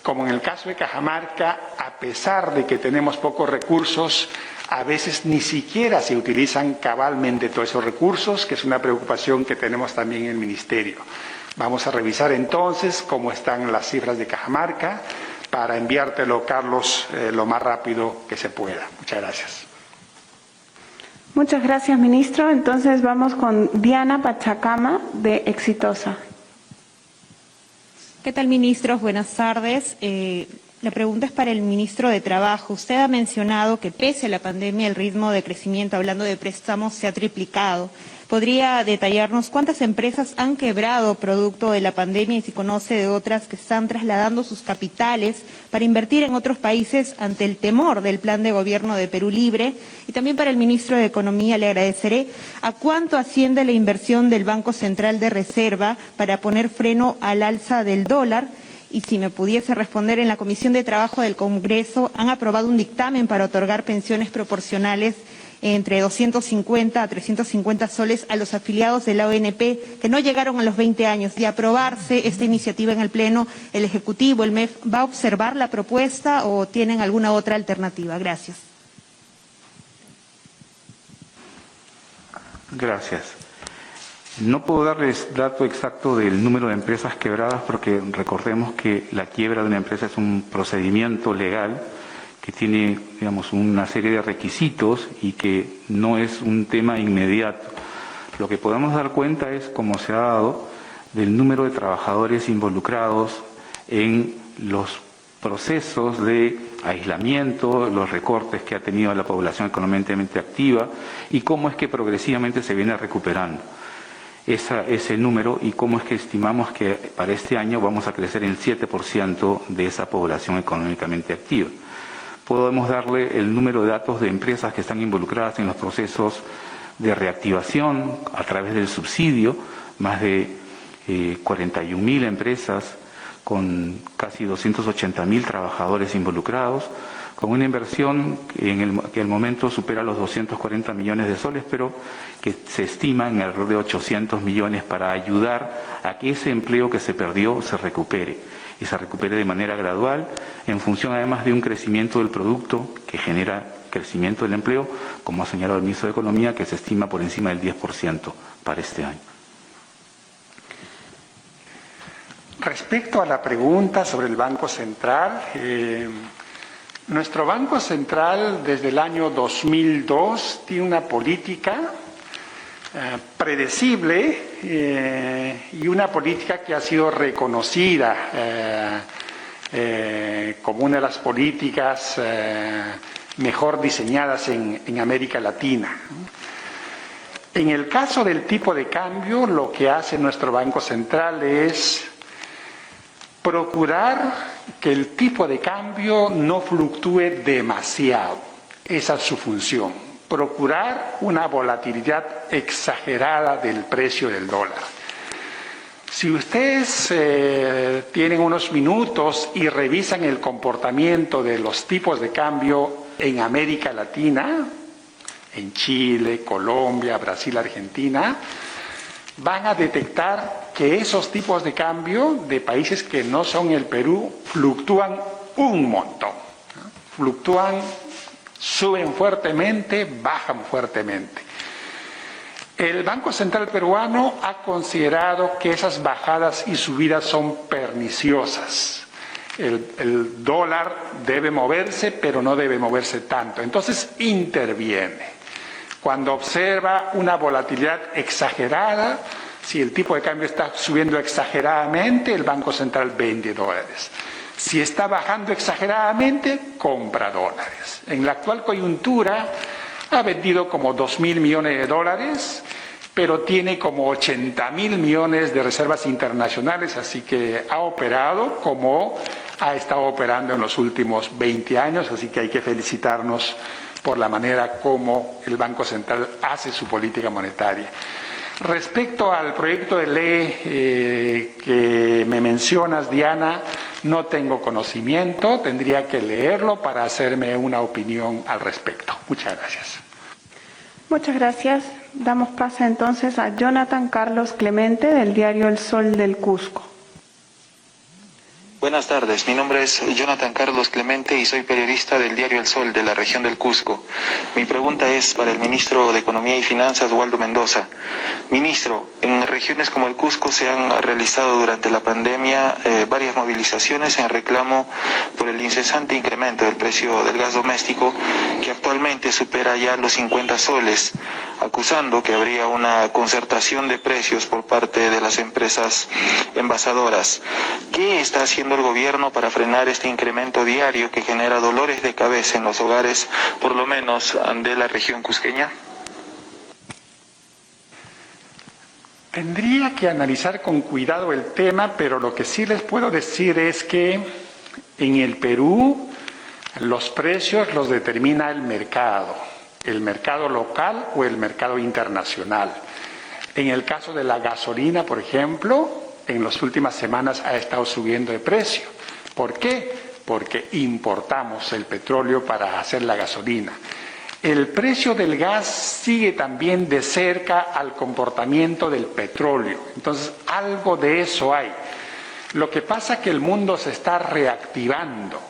como en el caso de Cajamarca, a pesar de que tenemos pocos recursos, a veces ni siquiera se utilizan cabalmente todos esos recursos, que es una preocupación que tenemos también en el Ministerio. Vamos a revisar entonces cómo están las cifras de Cajamarca, para enviártelo, Carlos, lo más rápido que se pueda. Muchas gracias. Muchas gracias, ministro. Entonces vamos con Diana Pachacama, de Exitosa. ¿Qué tal, ministros? Buenas tardes. La pregunta es para el ministro de Trabajo. Usted ha mencionado que pese a la pandemia el ritmo de crecimiento, hablando de préstamos, se ha triplicado. ¿Podría detallarnos cuántas empresas han quebrado producto de la pandemia y si conoce de otras que están trasladando sus capitales para invertir en otros países ante el temor del plan de gobierno de Perú Libre? Y también para el ministro de Economía le agradeceré a cuánto asciende la inversión del Banco Central de Reserva para poner freno al alza del dólar. Y si me pudiese responder, en la Comisión de Trabajo del Congreso han aprobado un dictamen para otorgar pensiones proporcionales entre 250 a 350 soles a los afiliados de la ONP que no llegaron a los 20 años. De aprobarse esta iniciativa en el Pleno, el Ejecutivo, el MEF, ¿va a observar la propuesta o tienen alguna otra alternativa? Gracias. Gracias. No puedo darles dato exacto del número de empresas quebradas porque recordemos que la quiebra de una empresa es un procedimiento legal que tiene, digamos, una serie de requisitos y que no es un tema inmediato. Lo que podemos dar cuenta es, como se ha dado, del número de trabajadores involucrados en los procesos de aislamiento, los recortes que ha tenido la población económicamente activa y cómo es que progresivamente se viene recuperando ese número y cómo es que estimamos que para este año vamos a crecer en 7% de esa población económicamente activa. Podemos darle el número de datos de empresas que están involucradas en los procesos de reactivación a través del subsidio, más de 41.000 empresas con casi 280.000 trabajadores involucrados, con una inversión que al momento supera los 240 millones de soles, pero que se estima en alrededor de 800 millones para ayudar a que ese empleo que se perdió se recupere, y se recupere de manera gradual, en función además de un crecimiento del producto que genera crecimiento del empleo, como ha señalado el ministro de Economía, que se estima por encima del 10% para este año. Respecto a la pregunta sobre el Banco Central, nuestro Banco Central desde el año 2002 tiene una política predecible y una política que ha sido reconocida como una de las políticas mejor diseñadas en América Latina. En el caso del tipo de cambio, lo que hace nuestro Banco Central es procurar que el tipo de cambio no fluctúe demasiado. Esa es su función, procurar una volatilidad exagerada del precio del dólar. Si ustedes tienen unos minutos y revisan el comportamiento de los tipos de cambio en América Latina, en Chile, Colombia, Brasil, Argentina, van a detectar que esos tipos de cambio de países que no son el Perú fluctúan un montón. Fluctúan, suben fuertemente, bajan fuertemente. El Banco Central peruano ha considerado que esas bajadas y subidas son perniciosas. El dólar debe moverse, pero no debe moverse tanto. Entonces interviene. Cuando observa una volatilidad exagerada, si el tipo de cambio está subiendo exageradamente, el Banco Central vende dólares. Si está bajando exageradamente, compra dólares. En la actual coyuntura ha vendido como 2.000 millones de dólares, pero tiene como 80.000 millones de reservas internacionales, así que ha operado como ha estado operando en los últimos 20 años, así que hay que felicitarnos por la manera como el Banco Central hace su política monetaria. Respecto al proyecto de ley que me mencionas, Diana, no tengo conocimiento, tendría que leerlo para hacerme una opinión al respecto. Muchas gracias. Muchas gracias. Damos paso entonces a Jonathan Carlos Clemente del diario El Sol del Cusco. Buenas tardes, mi nombre es Jonathan Carlos Clemente y soy periodista del diario El Sol de la región del Cusco. Mi pregunta es para el ministro de Economía y Finanzas, Waldo Mendoza. Ministro, en regiones como el Cusco se han realizado durante la pandemia varias movilizaciones en reclamo por el incesante incremento del precio del gas doméstico, que actualmente supera ya los 50 soles, acusando que habría una concertación de precios por parte de las empresas envasadoras. ¿Qué está haciendo el gobierno para frenar este incremento diario que genera dolores de cabeza en los hogares, por lo menos de la región cusqueña? Tendría que analizar con cuidado el tema, pero lo que sí les puedo decir es que en el Perú los precios los determina el mercado local o el mercado internacional. En el caso de la gasolina, por ejemplo, en las últimas semanas ha estado subiendo de precio. ¿Por qué? Porque importamos el petróleo para hacer la gasolina. El precio del gas sigue también de cerca al comportamiento del petróleo. Entonces, algo de eso hay. Lo que pasa es que el mundo se está reactivando.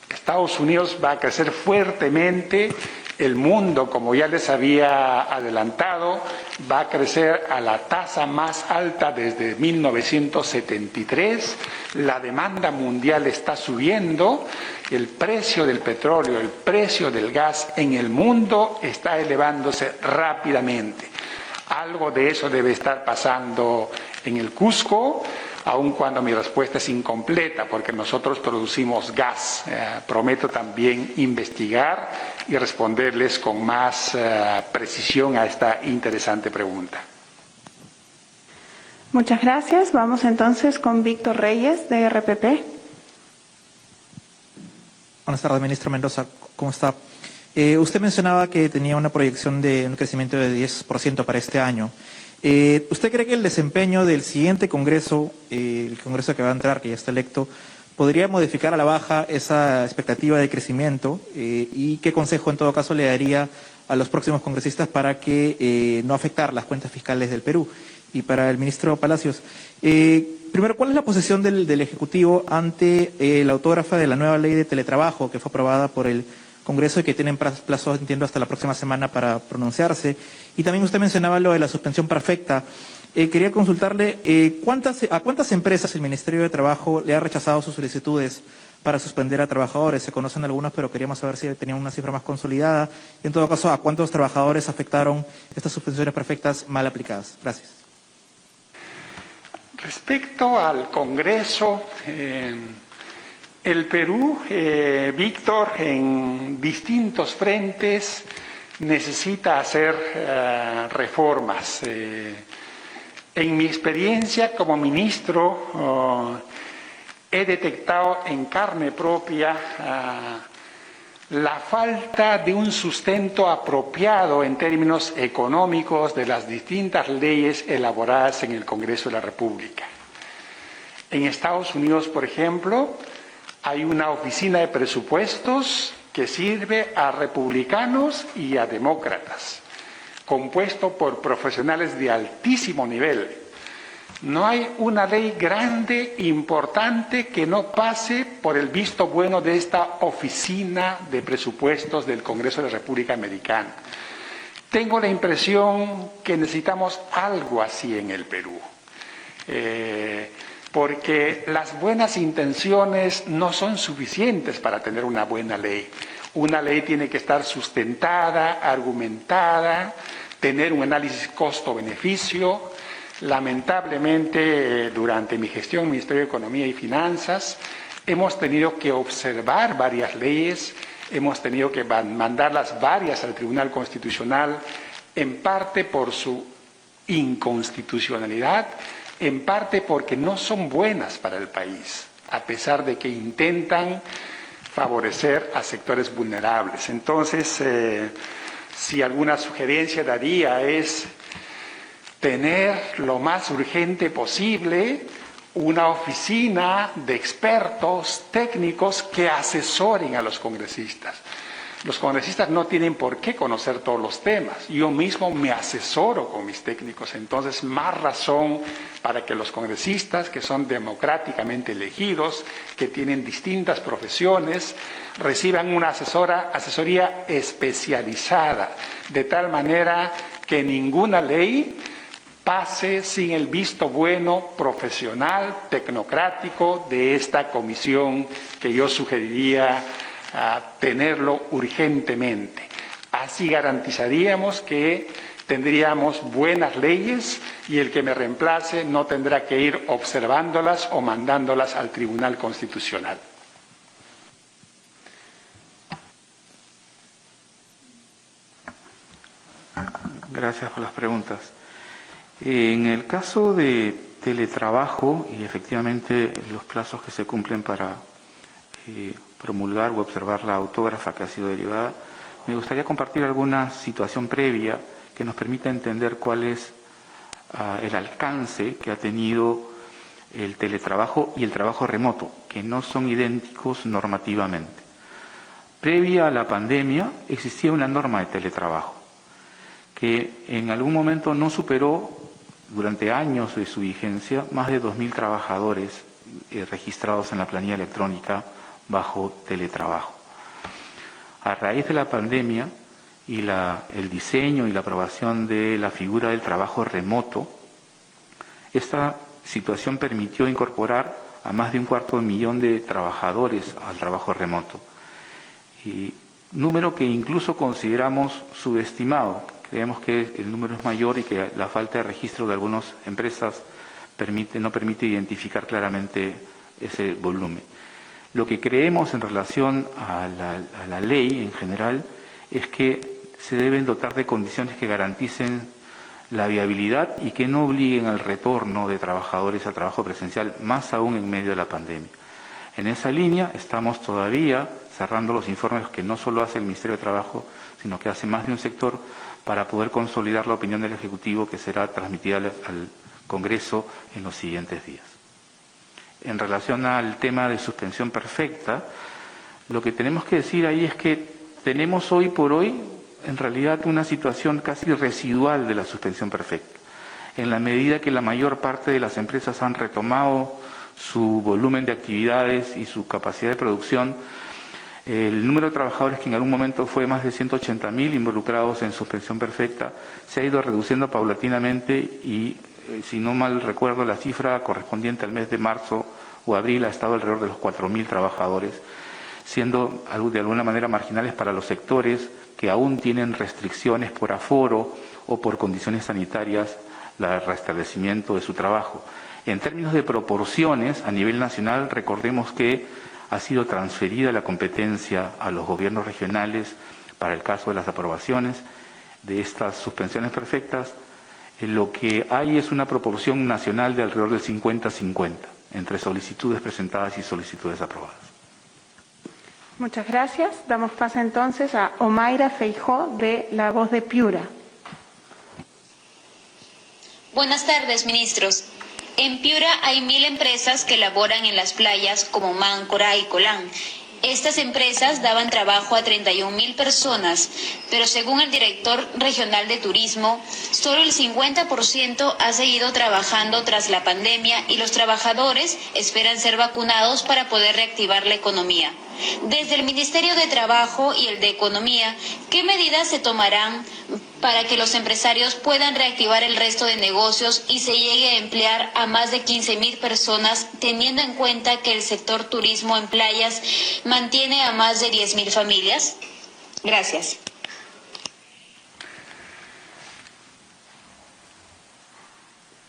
Estados Unidos va a crecer fuertemente. El mundo, como ya les había adelantado, va a crecer a la tasa más alta desde 1973. La demanda mundial está subiendo. El precio del petróleo, el precio del gas en el mundo está elevándose rápidamente. Algo de eso debe estar pasando en el Cusco, aun cuando mi respuesta es incompleta, porque nosotros producimos gas. Prometo también investigar y responderles con más precisión a esta interesante pregunta. Muchas gracias. Vamos entonces con Víctor Reyes, de RPP. Buenas tardes, ministro Mendoza. ¿Cómo está? Usted mencionaba que tenía una proyección de un crecimiento de 10% para este año. ¿Usted cree que el desempeño del siguiente Congreso, el Congreso que va a entrar, que ya está electo, podría modificar a la baja esa expectativa de crecimiento? ¿Y qué consejo en todo caso le daría a los próximos congresistas para que no afectar las cuentas fiscales del Perú? Y para el ministro Palacios, primero, ¿cuál es la posición del Ejecutivo ante la autógrafa de la nueva ley de teletrabajo que fue aprobada por el Congreso y que tienen plazo, entiendo, hasta la próxima semana para pronunciarse? Y también usted mencionaba lo de la suspensión perfecta. Quería consultarle a cuántas empresas el Ministerio de Trabajo le ha rechazado sus solicitudes para suspender a trabajadores. Se conocen algunas, pero queríamos saber si tenían una cifra más consolidada. Y en todo caso, ¿a cuántos trabajadores afectaron estas suspensiones perfectas mal aplicadas? Gracias. Respecto al Congreso, el Perú, Víctor, en distintos frentes necesita hacer reformas. En mi experiencia como ministro, he detectado en carne propia la falta de un sustento apropiado en términos económicos de las distintas leyes elaboradas en el Congreso de la República. En Estados Unidos, por ejemplo, hay una oficina de presupuestos que sirve a republicanos y a demócratas, compuesto por profesionales de altísimo nivel. No hay una ley grande, importante, que no pase por el visto bueno de esta oficina de presupuestos del Congreso de la República Americana. Tengo la impresión que necesitamos algo así en el Perú, porque las buenas intenciones no son suficientes para tener una buena ley. Una ley tiene que estar sustentada, argumentada, tener un análisis costo-beneficio. Lamentablemente, durante mi gestión en el Ministerio de Economía y Finanzas, hemos tenido que observar varias leyes, hemos tenido que mandarlas varias al Tribunal Constitucional, en parte por su inconstitucionalidad, en parte porque no son buenas para el país, a pesar de que intentan favorecer a sectores vulnerables. Entonces, si alguna sugerencia daría es tener lo más urgente posible una oficina de expertos técnicos que asesoren a los congresistas. Los congresistas no tienen por qué conocer todos los temas. Yo mismo me asesoro con mis técnicos. Entonces, más razón para que los congresistas, que son democráticamente elegidos, que tienen distintas profesiones, reciban una asesoría especializada, de tal manera que ninguna ley pase sin el visto bueno, profesional, tecnocrático de esta comisión que yo sugeriría tenerlo urgentemente. Así garantizaríamos que tendríamos buenas leyes y el que me reemplace no tendrá que ir observándolas o mandándolas al Tribunal Constitucional. Gracias por las preguntas. En el caso de teletrabajo, y efectivamente los plazos que se cumplen para promulgar o observar la autógrafa que ha sido derivada, me gustaría compartir alguna situación previa que nos permita entender cuál es el alcance que ha tenido el teletrabajo y el trabajo remoto, que no son idénticos normativamente. previa a la pandemia existía una norma de teletrabajo que en algún momento no superó, durante años de su vigencia, más de 2.000 trabajadores registrados en la planilla electrónica bajo teletrabajo. A raíz de la pandemia y el diseño y la aprobación de la figura del trabajo remoto, esta situación permitió incorporar a más de 250.000 de trabajadores al trabajo remoto, y número que incluso consideramos subestimado. Creemos que el número es mayor y que la falta de registro de algunas empresas no permite identificar claramente ese volumen. Lo que creemos en relación a la ley en general es que se deben dotar de condiciones que garanticen la viabilidad y que no obliguen al retorno de trabajadores al trabajo presencial, más aún en medio de la pandemia. En esa línea estamos todavía cerrando los informes que no solo hace el Ministerio de Trabajo, sino que hace más de un sector, para poder consolidar la opinión del Ejecutivo, que será transmitida al Congreso en los siguientes días. En relación al tema de suspensión perfecta, lo que tenemos que decir ahí es que tenemos hoy por hoy, en realidad, una situación casi residual de la suspensión perfecta. En la medida que la mayor parte de las empresas han retomado su volumen de actividades y su capacidad de producción, el número de trabajadores, que en algún momento fue más de 180.000 involucrados en suspensión perfecta, se ha ido reduciendo paulatinamente y, si no mal recuerdo, la cifra correspondiente al mes de marzo o abril ha estado alrededor de los 4.000 trabajadores, siendo de alguna manera marginales para los sectores que aún tienen restricciones por aforo o por condiciones sanitarias, el restablecimiento de su trabajo. En términos de proporciones, a nivel nacional, recordemos que ha sido transferida la competencia a los gobiernos regionales para el caso de las aprobaciones de estas suspensiones perfectas. Lo que hay es una proporción nacional de alrededor del 50-50 entre solicitudes presentadas y solicitudes aprobadas. Muchas gracias. Damos paso entonces a Omaira Feijó, de La Voz de Piura. Buenas tardes, ministros. En Piura hay 1.000 empresas que laboran en las playas como Máncora y Colán. Estas empresas daban trabajo a 31.000 personas, pero según el director regional de turismo, solo el 50% ha seguido trabajando tras la pandemia y los trabajadores esperan ser vacunados para poder reactivar la economía. Desde el Ministerio de Trabajo y el de Economía, ¿qué medidas se tomarán para que los empresarios puedan reactivar el resto de negocios y se llegue a emplear a más de 15.000 personas, teniendo en cuenta que el sector turismo en playas mantiene a más de 10.000 familias? Gracias.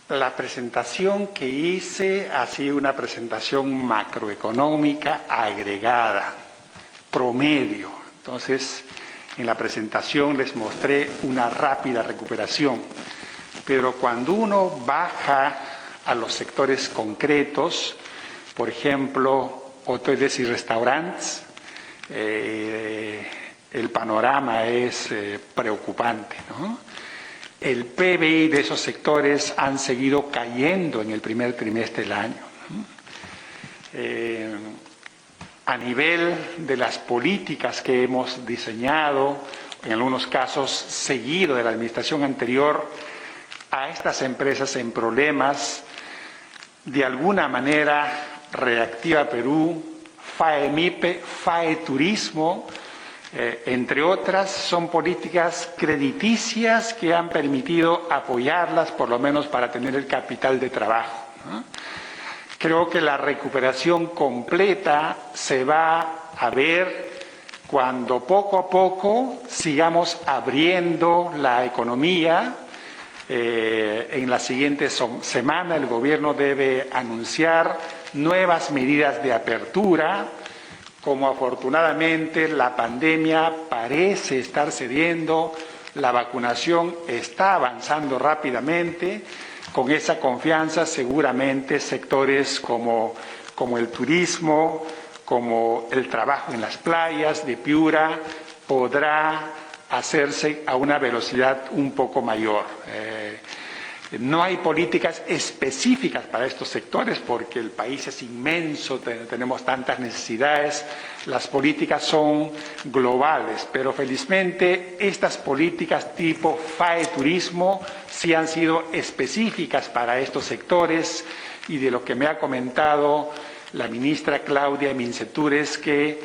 La presentación que hice ha sido una presentación macroeconómica agregada, promedio. Entonces, en la presentación les mostré una rápida recuperación, pero cuando uno baja a los sectores concretos, por ejemplo, hoteles y restaurantes, el panorama es preocupante, ¿no? El PBI de esos sectores han seguido cayendo en el primer trimestre del año. A nivel de las políticas que hemos diseñado, en algunos casos seguido de la administración anterior, a estas empresas en problemas, de alguna manera, Reactiva Perú, FAEMIPE, FAE Turismo, entre otras, son políticas crediticias que han permitido apoyarlas, por lo menos para tener el capital de trabajo, ¿no? Creo que la recuperación completa se va a ver cuando poco a poco sigamos abriendo la economía. En la siguiente semana el gobierno debe anunciar nuevas medidas de apertura. Como afortunadamente la pandemia parece estar cediendo, la vacunación está avanzando rápidamente, con esa confianza seguramente sectores como el turismo, como el trabajo en las playas de Piura, podrá hacerse a una velocidad un poco mayor. No hay políticas específicas para estos sectores porque el país es inmenso, tenemos tantas necesidades, las políticas son globales, pero felizmente estas políticas tipo FAE Turismo sí han sido específicas para estos sectores y de lo que me ha comentado la ministra Claudia Mincetur es que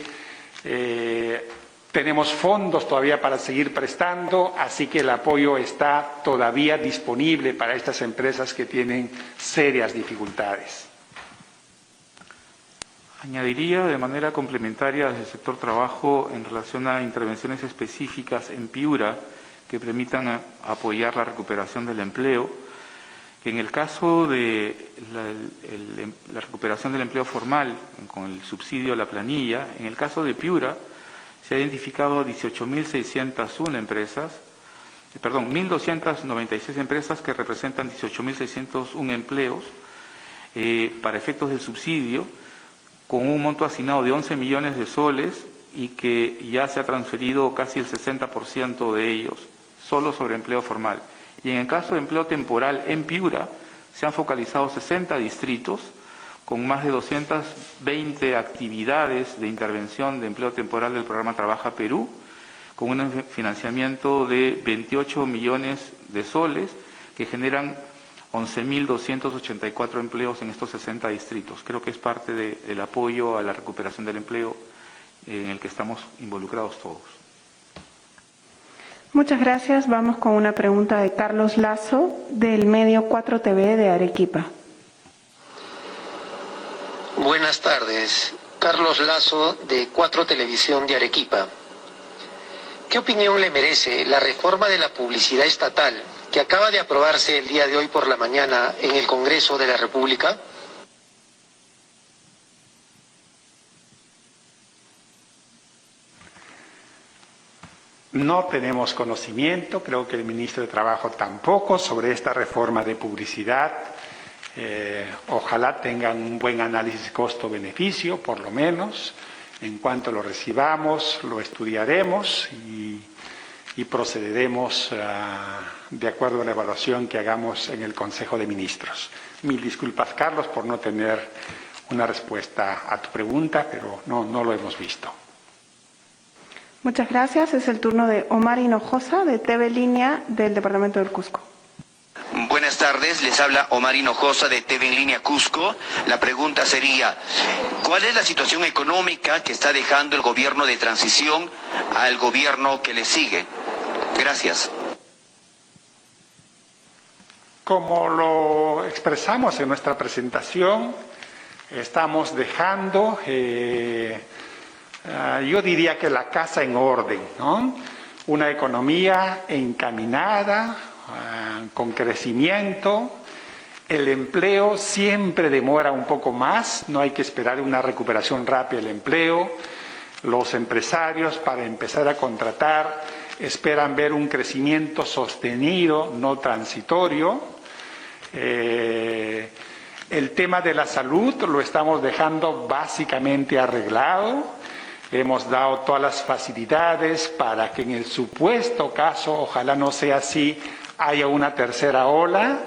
tenemos fondos todavía para seguir prestando, así que el apoyo está todavía disponible para estas empresas que tienen serias dificultades. Añadiría de manera complementaria desde el sector trabajo en relación a intervenciones específicas en Piura que permitan apoyar la recuperación del empleo, que en el caso de la recuperación del empleo formal con el subsidio a la planilla, en el caso de Piura, se ha identificado 18.601 empresas, 1.296 empresas que representan 18.601 empleos para efectos del subsidio, con un monto asignado de 11 millones de soles y que ya se ha transferido casi el 60% de ellos, solo sobre empleo formal. Y en el caso de empleo temporal en Piura, se han focalizado 60 distritos, con más de 220 actividades de intervención de empleo temporal del programa Trabaja Perú, con un financiamiento de 28 millones de soles que generan 11.284 empleos en estos 60 distritos. Creo que es parte del apoyo a la recuperación del empleo en el que estamos involucrados todos. Muchas gracias. Vamos con una pregunta de Carlos Lazo, del medio 4TV de Arequipa. Buenas tardes, Carlos Lazo de 4 Televisión de Arequipa. ¿Qué opinión le merece la reforma de la publicidad estatal que acaba de aprobarse el día de hoy por la mañana en el Congreso de la República? No tenemos conocimiento, creo que el ministro de Trabajo tampoco, sobre esta reforma de publicidad. Ojalá tengan un buen análisis costo-beneficio, por lo menos. En cuanto lo recibamos, lo estudiaremos y procederemos de acuerdo a la evaluación que hagamos en el Consejo de Ministros. Mil disculpas, Carlos, por no tener una respuesta a tu pregunta, pero no lo hemos visto. Muchas gracias. Es el turno de Omar Hinojosa, de TV Línea, del Departamento del Cusco. Buenas tardes, les habla Omar Hinojosa de TV en Línea Cusco. La pregunta sería, ¿cuál es la situación económica que está dejando el gobierno de transición al gobierno que le sigue? Gracias. Como lo expresamos en nuestra presentación, estamos dejando, yo diría que la casa en orden, ¿no? Una economía encaminada, con crecimiento. El empleo siempre demora un poco más, no hay que esperar una recuperación rápida del empleo. Los empresarios, para empezar a contratar, esperan ver un crecimiento sostenido, no transitorio. El tema de la salud lo estamos dejando básicamente arreglado. Hemos dado todas las facilidades para que en el supuesto caso, ojalá no sea así, haya una tercera ola.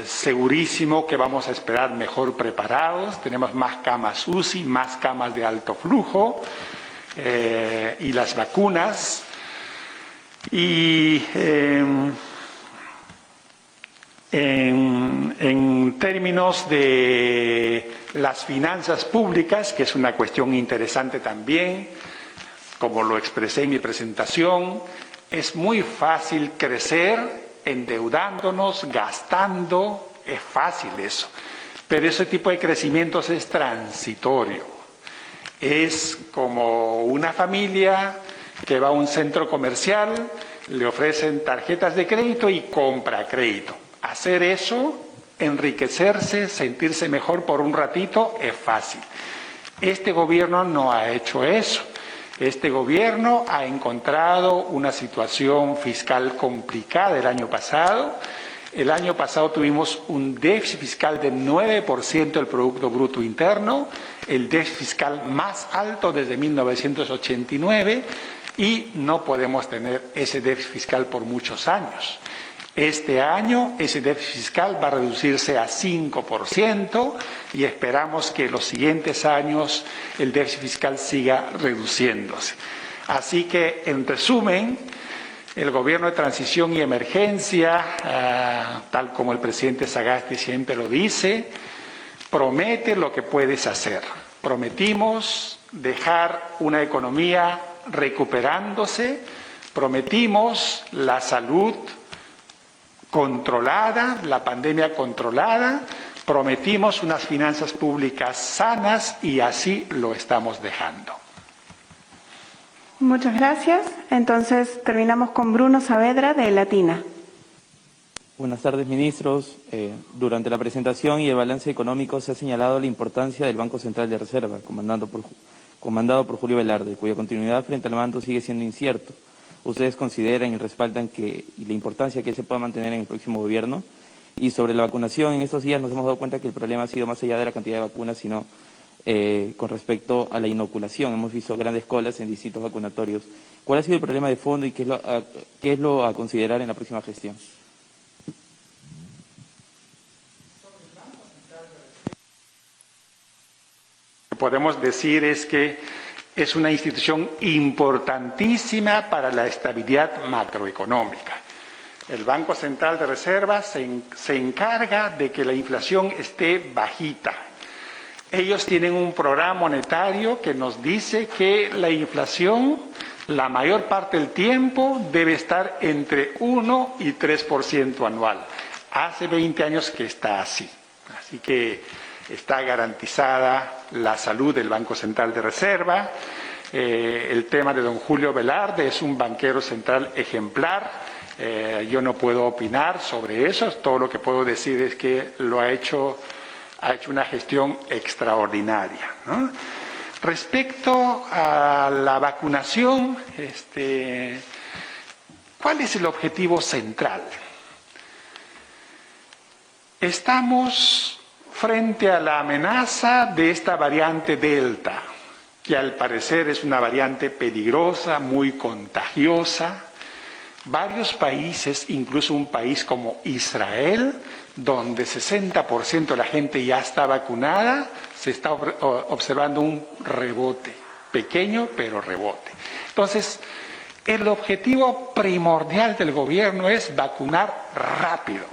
Segurísimo que vamos a esperar mejor preparados. Tenemos más camas UCI, más camas de alto flujo y las vacunas. Y en términos de las finanzas públicas, que es una cuestión interesante también, como lo expresé en mi presentación, es muy fácil crecer endeudándonos, gastando, es fácil eso. Pero ese tipo de crecimientos es transitorio. Es como una familia que va a un centro comercial, le ofrecen tarjetas de crédito y compra crédito. Hacer eso, enriquecerse, sentirse mejor por un ratito, es fácil. Este gobierno no ha hecho eso. Este gobierno ha encontrado una situación fiscal complicada el año pasado. El año pasado tuvimos un déficit fiscal de 9% del Producto Bruto Interno, el déficit fiscal más alto desde 1989, y no podemos tener ese déficit fiscal por muchos años. Este año ese déficit fiscal va a reducirse a 5% y esperamos que en los siguientes años el déficit fiscal siga reduciéndose. Así que, en resumen, el gobierno de transición y emergencia, tal como el presidente Sagasti siempre lo dice, promete lo que puedes hacer. Prometimos dejar una economía recuperándose, prometimos la salud controlada, la pandemia controlada, prometimos unas finanzas públicas sanas y así lo estamos dejando. Muchas gracias. Entonces terminamos con Bruno Saavedra de Latina. Buenas tardes, ministros. Durante la presentación y el balance económico se ha señalado la importancia del Banco Central de Reserva, comandado por Julio Velarde, cuya continuidad frente al mando sigue siendo incierto. ¿Ustedes consideran y respaldan la importancia que se pueda mantener en el próximo gobierno? Y sobre la vacunación, en estos días nos hemos dado cuenta que el problema ha sido más allá de la cantidad de vacunas, sino con respecto a la inoculación. Hemos visto grandes colas en distintos vacunatorios. ¿Cuál ha sido el problema de fondo y qué es lo a considerar en la próxima gestión? Lo que podemos decir es que es una institución importantísima para la estabilidad macroeconómica. El Banco Central de Reserva se encarga de que la inflación esté bajita. Ellos tienen un programa monetario que nos dice que la inflación, la mayor parte del tiempo, debe estar entre 1 y 3% anual. Hace 20 años que está así. Así que está garantizada la salud del Banco Central de Reserva. El tema de don Julio Velarde es un banquero central ejemplar. Yo no puedo opinar sobre eso. Todo lo que puedo decir es que lo ha hecho una gestión extraordinaria, ¿no? Respecto a la vacunación, ¿cuál es el objetivo central? Estamos frente a la amenaza de esta variante Delta, que al parecer es una variante peligrosa, muy contagiosa. Varios países, incluso un país como Israel, donde 60% de la gente ya está vacunada, se está observando un rebote, pequeño pero rebote. Entonces, el objetivo primordial del gobierno es vacunar rápido.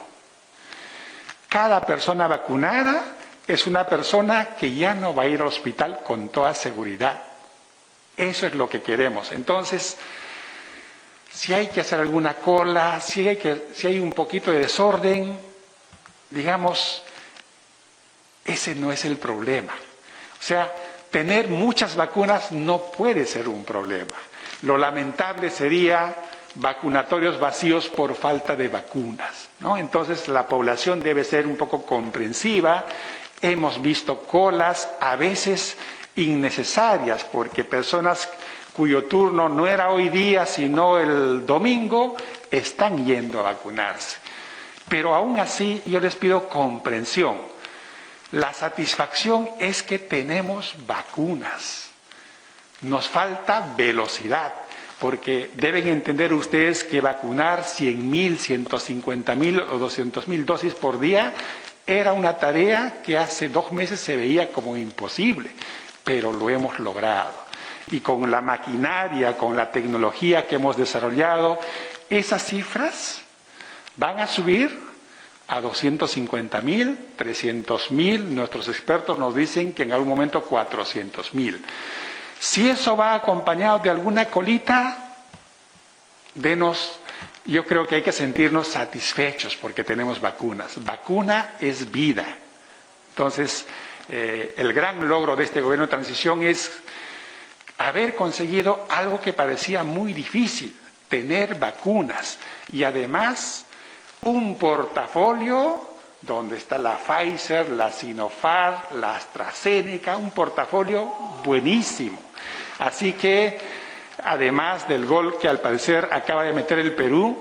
Cada persona vacunada es una persona que ya no va a ir al hospital con toda seguridad. Eso es lo que queremos. Entonces, si hay que hacer alguna cola, si hay un poquito de desorden, digamos, ese no es el problema. O sea, tener muchas vacunas no puede ser un problema. Lo lamentable sería vacunatorios vacíos por falta de vacunas, ¿no? Entonces la población debe ser un poco comprensiva. Hemos visto colas a veces innecesarias porque personas cuyo turno no era hoy día sino el domingo están yendo a vacunarse. Pero aún así yo les pido comprensión. La satisfacción es que tenemos vacunas. Nos falta velocidad, porque deben entender ustedes que vacunar 100.000, 150.000 o 200.000 dosis por día era una tarea que hace 2 meses se veía como imposible, pero lo hemos logrado. Y con la maquinaria, con la tecnología que hemos desarrollado, esas cifras van a subir a 250.000, 300.000, nuestros expertos nos dicen que en algún momento 400.000. Si eso va acompañado de alguna colita, yo creo que hay que sentirnos satisfechos porque tenemos vacunas. Vacuna es vida. Entonces, el gran logro de este gobierno de transición es haber conseguido algo que parecía muy difícil, tener vacunas y además un portafolio donde está la Pfizer, la Sinopharm, la AstraZeneca, un portafolio buenísimo. Así que, además del gol que al parecer acaba de meter el Perú,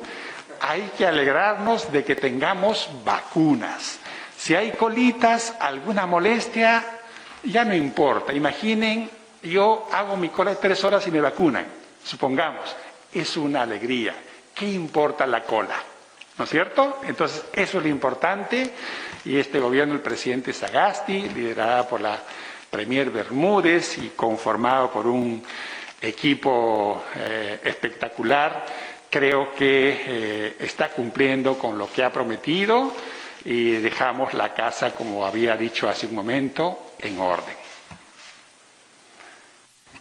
hay que alegrarnos de que tengamos vacunas. Si hay colitas, alguna molestia, ya no importa. Imaginen, yo hago mi cola de 3 horas y me vacunan, supongamos. Es una alegría. ¿Qué importa la cola? ¿no es cierto? Entonces, eso es lo importante, y este gobierno, el presidente Sagasti, liderada por la Premier Bermúdez y conformado por un equipo espectacular, creo que está cumpliendo con lo que ha prometido y dejamos la casa, como había dicho hace un momento, en orden.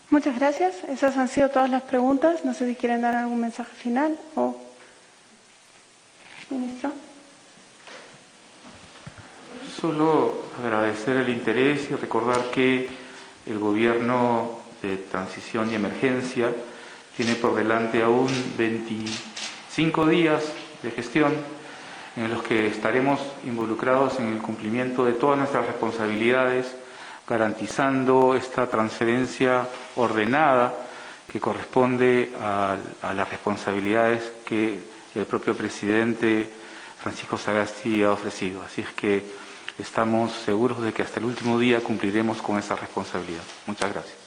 Muchas gracias. Esas han sido todas las preguntas. No sé si quieren dar algún mensaje final o... Ministro. Solo agradecer el interés y recordar que el Gobierno de Transición y Emergencia tiene por delante aún 25 días de gestión en los que estaremos involucrados en el cumplimiento de todas nuestras responsabilidades, garantizando esta transferencia ordenada que corresponde a las responsabilidades que el propio presidente Francisco Sagasti ha ofrecido. Así es que estamos seguros de que hasta el último día cumpliremos con esa responsabilidad. Muchas gracias.